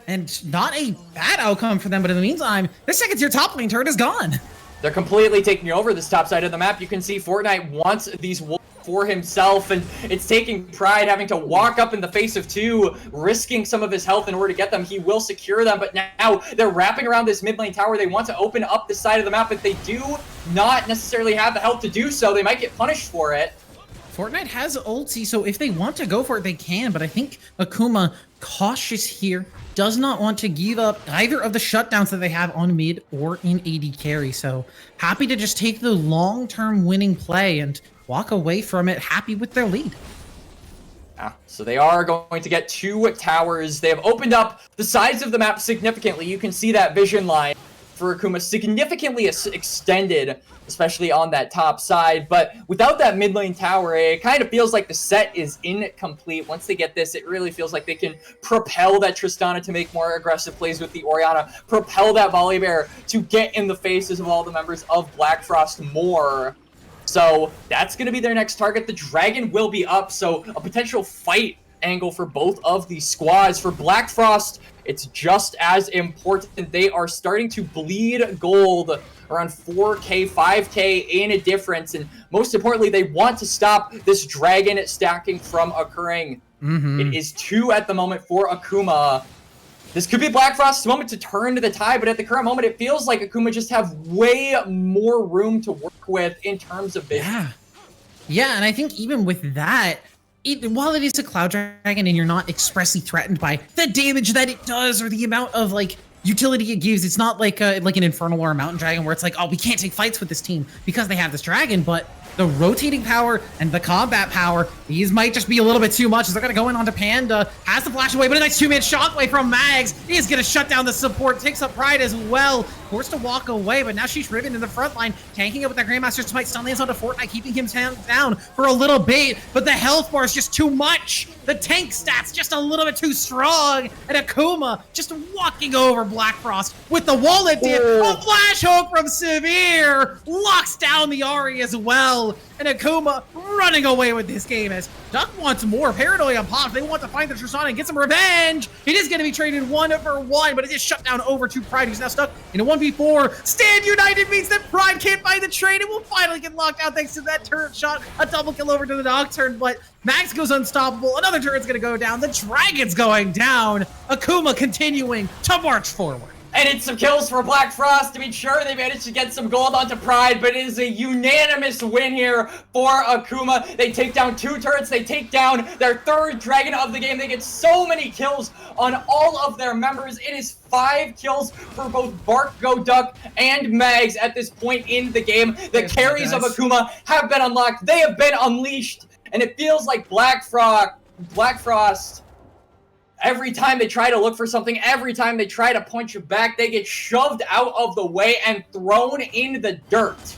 And not a bad outcome for them, but in the meantime, the second tier top lane turret is gone.
They're completely taking over this top side of the map. You can see Fortnite wants these wolves for himself, and it's taking pride having to walk up in the face of two, risking some of his health in order to get them. He will secure them, but now they're wrapping around this mid lane tower. They want to open up the side of the map, but they do not necessarily have the health to do so. They might get punished for it.
Fortnite has ulti, so if they want to go for it, they can, but I think Akuma, cautious here, does not want to give up either of the shutdowns that they have on mid or in AD carry, so happy to just take the long-term winning play and walk away from it happy with their lead.
Yeah, so they are going to get 2 towers. They have opened up the sides of the map significantly. You can see that vision line for Akuma significantly extended, especially on that top side. But without that mid lane tower, it kind of feels like the set is incomplete. Once they get this, it really feels like they can propel that Tristana to make more aggressive plays with the Orianna, propel that Volibear to get in the faces of all the members of Blackfrost more. So that's going to be their next target. The dragon will be up, so a potential fight angle for both of these squads. For Blackfrost, it's just as important. They are starting to bleed gold, around 4k, 5k in a difference, and most importantly, they want to stop this dragon stacking from occurring. It is 2 at the moment for Akuma. This could be Blackfrost's moment to turn to the tide, but at the current moment, it feels like Akuma just have way more room to work with in terms of vision.
Yeah, and I think even with that, while it is a Cloud Dragon and you're not expressly threatened by the damage that it does or the amount of like utility it gives, it's not like an Infernal or a Mountain Dragon where it's like, oh, we can't take fights with this team because they have this dragon, but the rotating power and the combat power, these might just be a little bit too much as they're gonna go in onto Panda, has the flash away, but a nice 2-man shockwave from Mags. He is gonna shut down the support, takes up Pride as well, forced to walk away, but now she's Riven in the front line, tanking it with that Grandmaster Smite, stun lands onto Fortnite, keeping him down for a little bit, but the health bar is just too much. The tank stats just a little bit too strong, and Akuma just walking over Blackfrost with the wallet dip. A flash hook from Severe locks down the Ahri as well. And Akuma running away with this game as Duck wants more. Paranoia pops. They want to find the Tristana and get some revenge. It is going to be traded 1-for-1, but it is shut down over to Pride, who's now stuck in a 1v4. Stand United means that Pride can't find the trade. It will finally get locked out thanks to that turret shot. A double kill over to the Nocturne, but Max goes unstoppable. Another turret's going to go down. The Dragon's going down. Akuma continuing to march forward.
And it's some kills for Blackfrost. I mean, sure, they managed to get some gold onto Pride, but it is a unanimous win here for Akuma. They take down 2 turrets. They take down their 3rd dragon of the game. They get so many kills on all of their members. It is 5 kills for both Bark, Go Duck, and Mags at this point in the game. The carries of Akuma have been unlocked. They have been unleashed. And it feels like Blackfrost, every time they try to look for something, every time they try to punch you back, they get shoved out of the way and thrown in the dirt.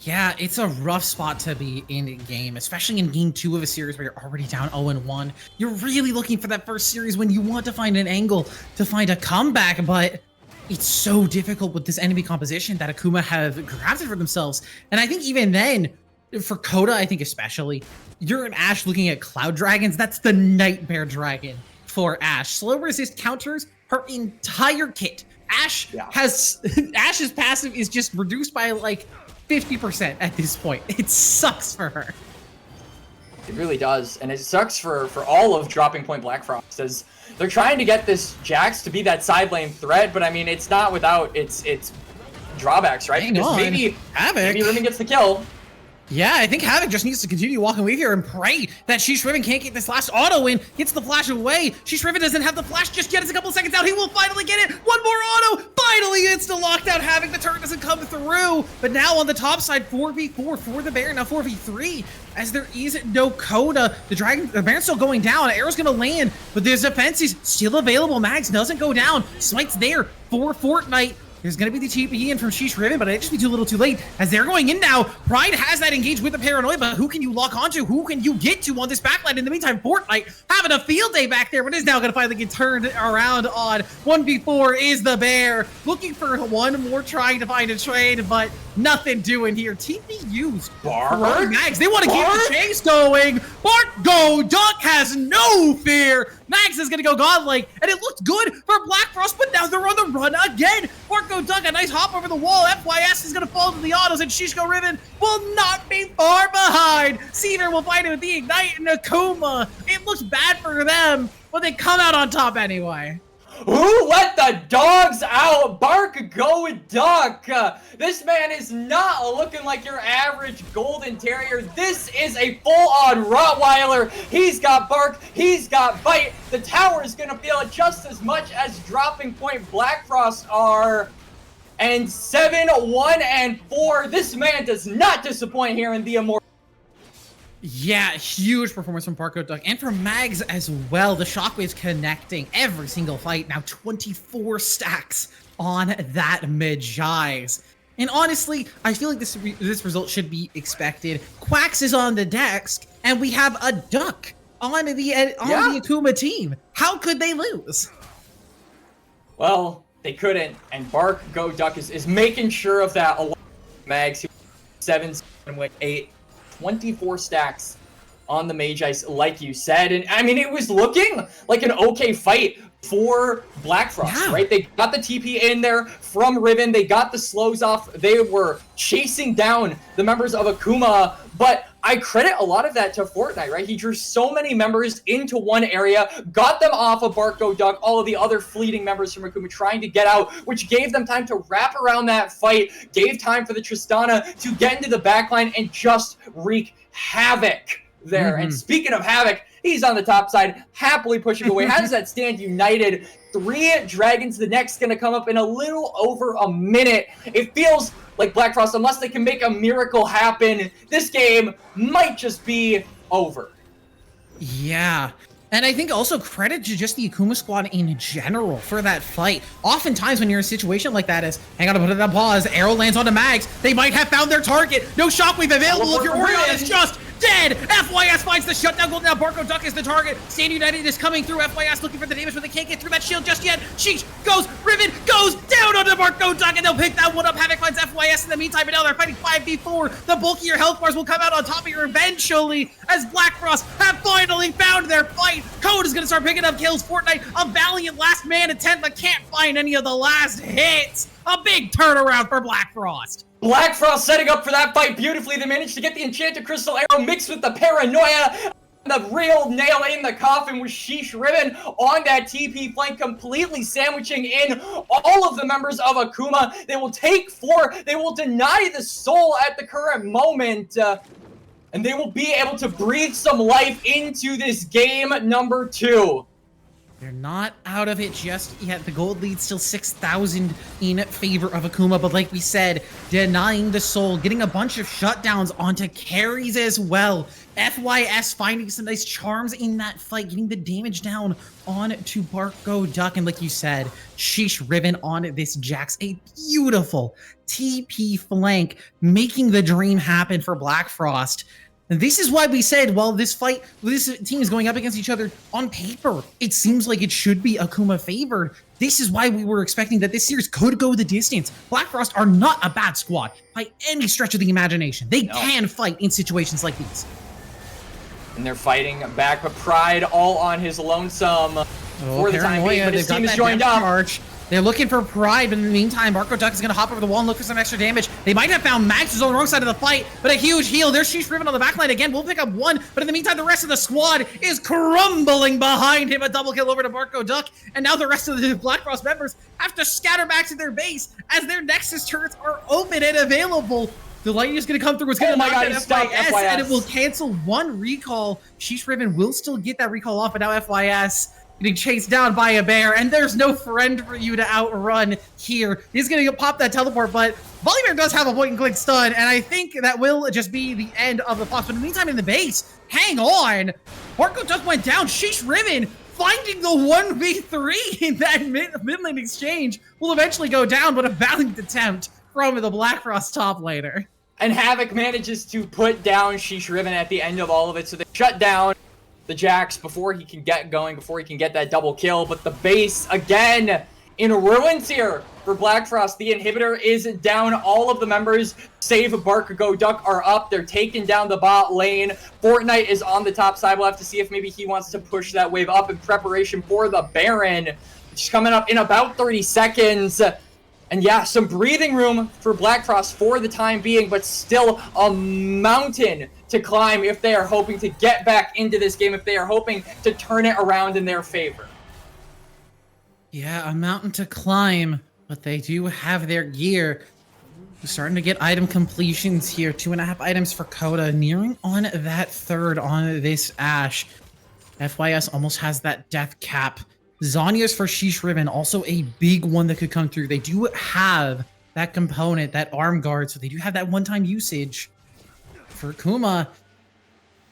Yeah, it's a rough spot to be in a game, especially in game 2 of a series where you're already down 0-1. You're really looking for that first series when you want to find an angle to find a comeback, but it's so difficult with this enemy composition that Akuma have crafted for themselves. And I think even then, for Coda, I think especially, you're an Ashe looking at Cloud Dragons. That's the Nightmare Dragon for Ashe. Slow resist counters her entire kit. Ashe's passive is just reduced by like 50% at this point. It sucks for her.
It really does, and it sucks for all of Dropping Point Blackfrost, as they're trying to get this Jax to be that side lane threat, but I mean, it's not without its drawbacks, right?
Hang on.
Maybe Riven gets the kill.
Yeah, I think Havoc just needs to continue walking away here and pray that Sheesh Riven can't get this last auto in. Gets the flash away. Sheesh Riven doesn't have the flash just yet. It's a couple seconds out. He will finally get it. One more auto. Finally, it's the lockdown. Havoc, the turret doesn't come through. But now on the top side, 4v4 for the Baron. Now 4v3 as there is no Coda. The Baron's still going down. Arrow's going to land, but there's defense is still available. Mags doesn't go down. Smite's there for Fortnite. There's going to be the TP in from Sheesh Riven, but it'd just be too little too late as they're going in now. Pride has that engaged with the Paranoia, but who can you lock onto? Who can you get to on this backline? In the meantime, Fortnite having a field day back there, but is now going to finally get turned around on. 1v4 is the Bear. Looking for one more, trying to find a trade, but nothing doing here. TP used.
Bark?
Mags. They want to keep the chase going. Bark Go Duck has no fear. Max is gonna go godlike, and it looked good for Blackfrost, but now they're on the run again. Barco Duck, a nice hop over the wall. FYS is gonna fall to the autos, and Shishko Riven will not be far behind. Seaver will find it with the Ignite and Akuma. It looks bad for them, but they come out on top anyway.
Who let the dogs out? Bark go duck. This man is not looking like your average golden terrier. This is a full-on Rottweiler. He's got bark, he's got bite. The tower is gonna feel it just as much as dropping point Blackfrost are. And 7, 1, and 4. This man does not disappoint here in the Immortal.
Yeah, huge performance from Barco Duck and from Mags as well. The shockwaves connecting every single fight. Now 24 stacks on that Magi's. And honestly, I feel like this result should be expected. Quax is on the desk, and we have a Duck on the Akuma team. How could they lose?
Well, they couldn't, and Bark Go Duck is making sure of that. Mags, 7, 8. 24 stacks on the Magi's, like you said. And I mean, it was looking like an okay fight for Blackfrost, right? They got the TP in there from Riven. They got the slows off. They were chasing down the members of Akuma, but I credit a lot of that to Fortnite, right? He drew so many members into one area, got them off of Barco Duck, all of the other fleeting members from Akuma trying to get out, which gave them time to wrap around that fight, gave time for the Tristana to get into the backline and just wreak havoc there. And speaking of havoc, he's on the top side, happily pushing away. How does that stand united? 3 dragons. The next going to come up in a little over a minute. It feels like Blackfrost, unless they can make a miracle happen, this game might just be over.
Yeah. And I think also credit to just the Akuma squad in general for that fight. Oftentimes when you're in a situation like that is, hang on, to put it on pause, arrow lands onto Mags, they might have found their target. No shockwave available if your Orion is just dead. FYS finds the shutdown goal. Now Barco Duck is the target. Stand United is coming through. FYS looking for the damage, but they can't get through that shield just yet. Sheesh goes, Riven goes down onto Barco Duck, and they'll pick that one up. Havoc finds FYS in the meantime, but now they're fighting 5v4. The bulkier health bars will come out on top of you eventually, as Blackfrost have finally found their fight. Code is going to start picking up kills. Fortnite, a valiant last man attempt, but can't find any of the last hits. A big turnaround for Blackfrost.
Blackfrost setting up for that fight beautifully. They managed to get the Enchanted Crystal Arrow mixed with the Paranoia. The real nail in the coffin was Sheesh Riven on that TP flank, completely sandwiching in all of the members of Akuma. They will take 4. They will deny the soul at the current moment. And they will be able to breathe some life into this game number 2.
They're not out of it just yet. The gold lead's still 6,000 in favor of Akuma, but like we said, denying the soul, getting a bunch of shutdowns onto carries as well. FYS finding some nice charms in that fight, getting the damage down on to Barco Duck, and like you said, Sheesh Riven on this Jax. A beautiful TP flank, making the dream happen for Blackfrost. And this is why we said, while this team is going up against each other, on paper, it seems like it should be Akuma favored. This is why we were expecting that this series could go the distance. Blackfrost are not a bad squad by any stretch of the imagination. They can fight in situations like these.
And they're fighting back, but Pride all on his lonesome for the time being, but his team is joined up.
Charge. They're looking for Pride, but in the meantime, Barco Duck is going to hop over the wall and look for some extra damage. They might have found Max, who's on the wrong side of the fight, but a huge heal. There's Sheesh Riven on the backline again. We'll pick up 1, but in the meantime, the rest of the squad is crumbling behind him. A double kill over to Barco Duck, and now the rest of the Blackfrost members have to scatter back to their base as their Nexus turrets are open and available. The lightning is going to come through. It's going to knock out FYS, and it will cancel 1 recall. Sheesh Riven will still get that recall off, but now FYS getting chased down by a bear, and there's no friend for you to outrun here. He's going to pop that teleport, but Volibear does have a point-and-click stun, and I think that will just be the end of the boss. But in the meantime, in the base, hang on. Barco just went down. Sheesh Riven finding the 1v3 in that mid-lane exchange will eventually go down, but a valiant attempt from the Blackfrost top laner.
And Havoc manages to put down Sheesh Riven at the end of all of it, so they shut down the Jax before he can get going, before he can get that double kill. But the base, again, in ruins here for Blackfrost. The inhibitor is down. All of the members, save Bark, Go Duck, are up. They're taking down the bot lane. Fortnite is on the top side. We'll have to see if maybe he wants to push that wave up in preparation for the Baron, which is coming up in about 30 seconds. And yeah, some breathing room for Blackfrost for the time being, but still a mountain to climb if they are hoping to get back into this game, if they are hoping to turn it around in their favor.
Yeah, a mountain to climb, but they do have their gear. We're starting to get item completions here. 2.5 items for Coda, nearing on that third on this Ashe. FYS almost has that death cap. Zanya's for Sheesh Ribbon, also a big one that could come through. They do have that component, that arm guard, so they do have that one-time usage. For Akuma,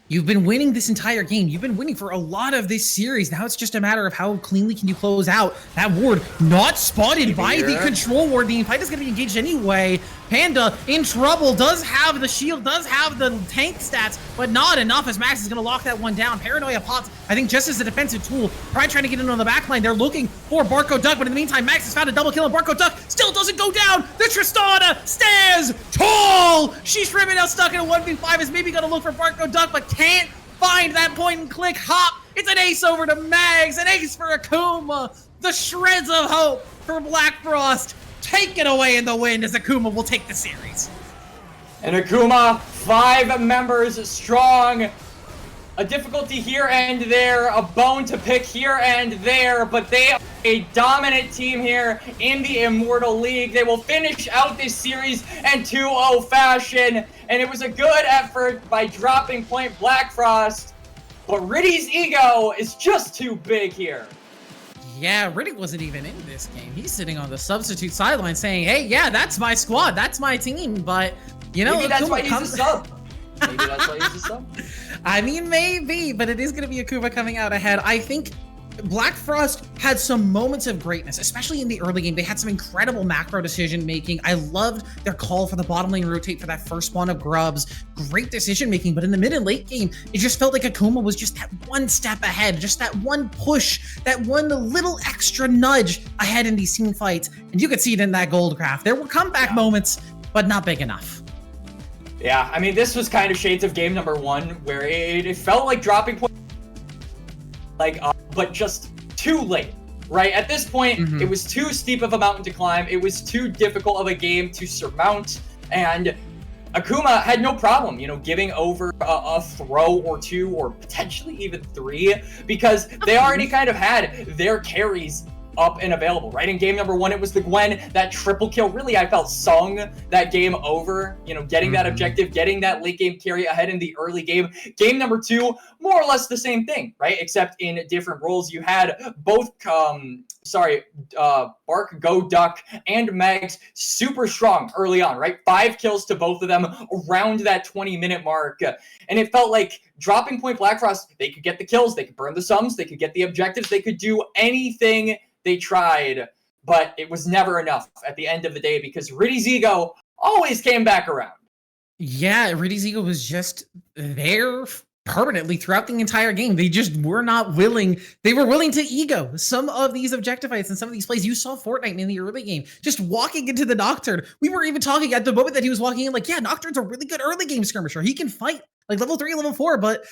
you've been winning this entire game. You've been winning for a lot of this series. Now it's just a matter of how cleanly can you close out. That ward not spotted by the control ward. The fight is going to be engaged anyway. Panda in trouble, does have the shield, does have the tank stats, but not enough as Max is going to lock that one down. Paranoia pops, I think, just as a defensive tool. Pride trying to get in on the backline. They're looking for Barco Duck, but in the meantime, Max has found a double kill, and Barco Duck still doesn't go down. The Tristana stands tall. Sheesh Ribbon now stuck in a 1v5, is maybe going to look for Barco Duck, but can't find that point and click. Hop, it's an ace over to Mags, an ace for Akuma. The shreds of hope for Blackfrost. Take it away in the wind as Akuma will take the series.
And Akuma, 5 members strong. A difficulty here and there, a bone to pick here and there, but they are a dominant team here in the Immortal League. They will finish out this series in 2-0 fashion, and it was a good effort by dropping point Blackfrost, but Ritty's ego is just too big here.
Yeah, Ritty wasn't even in this game. He's sitting on the substitute sideline saying, hey, yeah, that's my squad, that's my team, but, you know,
maybe that's
Akuma
why he's a sub. Maybe that's why he's a sub.
I mean, maybe, but it is going to be Akuma coming out ahead. I think Blackfrost had some moments of greatness, especially in the early game. They had some incredible macro decision making. I loved their call for the bottom lane rotate for that first spawn of grubs. Great decision making, but in the mid and late game, it just felt like Akuma was just that one step ahead, just that one push, that one little extra nudge ahead in these team fights. And you could see it in that gold graph. There were comeback moments, but not big enough.
Yeah, I mean, this was kind of shades of game number 1, where it felt like dropping point, but just too late, right? At this point, it was too steep of a mountain to climb. It was too difficult of a game to surmount, and Akuma had no problem, you know, giving over a throw or 2 or potentially even 3, because they already kind of had their carries up and available, right? In game number 1, it was the Gwen, that triple kill. Really, I felt sung that game over, you know, getting that objective, getting that late game carry ahead in the early game. Game number 2, more or less the same thing, right? Except in different roles. You had both, Bark, Go Duck, and Mags super strong early on, right? 5 kills to both of them around that 20-minute mark. And it felt like dropping point Blackfrost, they could get the kills, they could burn the sums, they could get the objectives, they could do anything they tried, but it was never enough at the end of the day because Ritty's ego always came back around.
Yeah, Ritty's ego was just there permanently throughout the entire game. They just were not willing. They were willing to ego some of these objective fights and some of these plays. You saw Fortnite in the early game, just walking into the Nocturne. We were even talking at the moment that he was walking in, like, yeah, Nocturne's a really good early game skirmisher. He can fight like level 3, level 4, but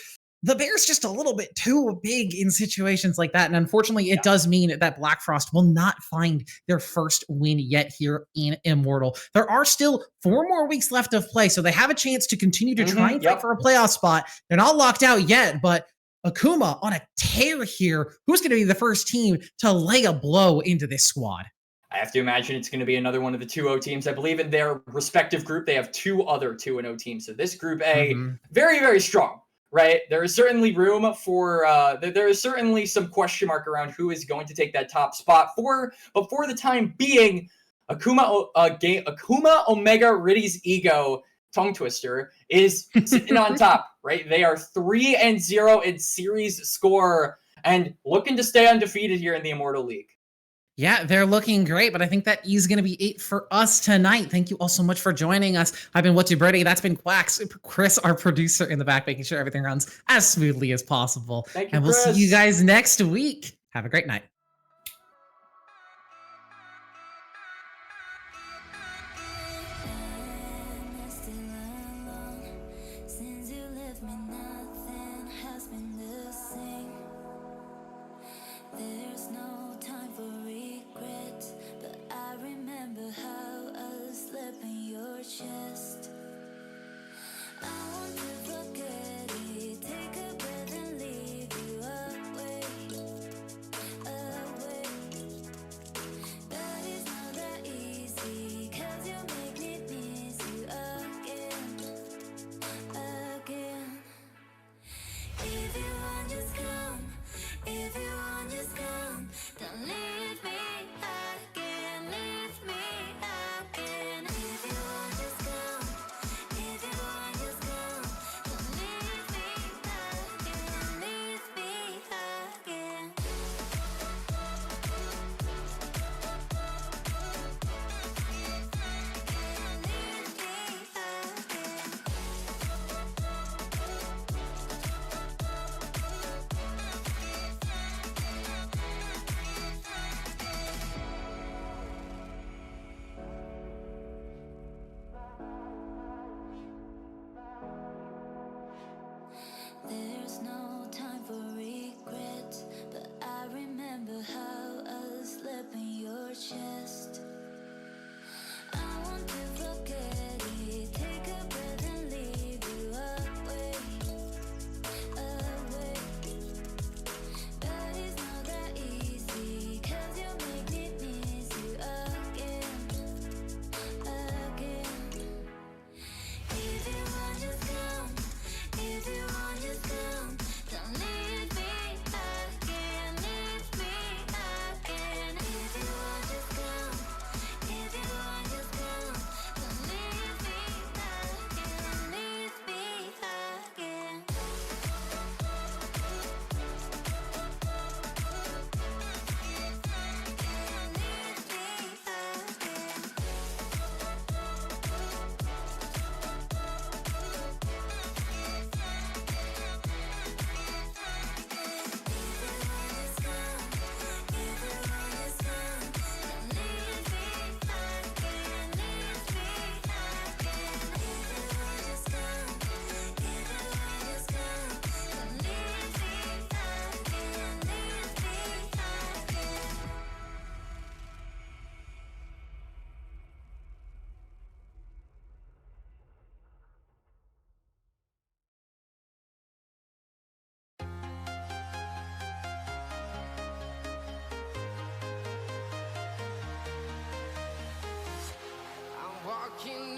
the Bear's just a little bit too big in situations like that. And unfortunately, it does mean that Blackfrost will not find their first win yet here in Immortal. There are still 4 more weeks left of play, so they have a chance to continue to try and fight for a playoff spot. They're not locked out yet, but Akuma on a tear here. Who's going to be the first team to lay a blow into this squad?
I have to imagine it's going to be another one of the 2-0 teams. I believe in their respective group, they have 2 other 2-0 teams. So this group A, very, very strong. Right, there is certainly room for there is certainly some question mark around who is going to take that top spot but for the time being, Akuma Omega Ritty's ego tongue twister is sitting on top. Right, they are 3-0 in series score and looking to stay undefeated here in the Immortal League.
Yeah, they're looking great, but I think that is going to be it for us tonight. Thank you all so much for joining us. I've been What To Birdie. That's been Quacks. Chris, our producer in the back, making sure everything runs as smoothly as possible.
Thank you,
and we'll
Chris.
see you guys next week. Have a great night.
can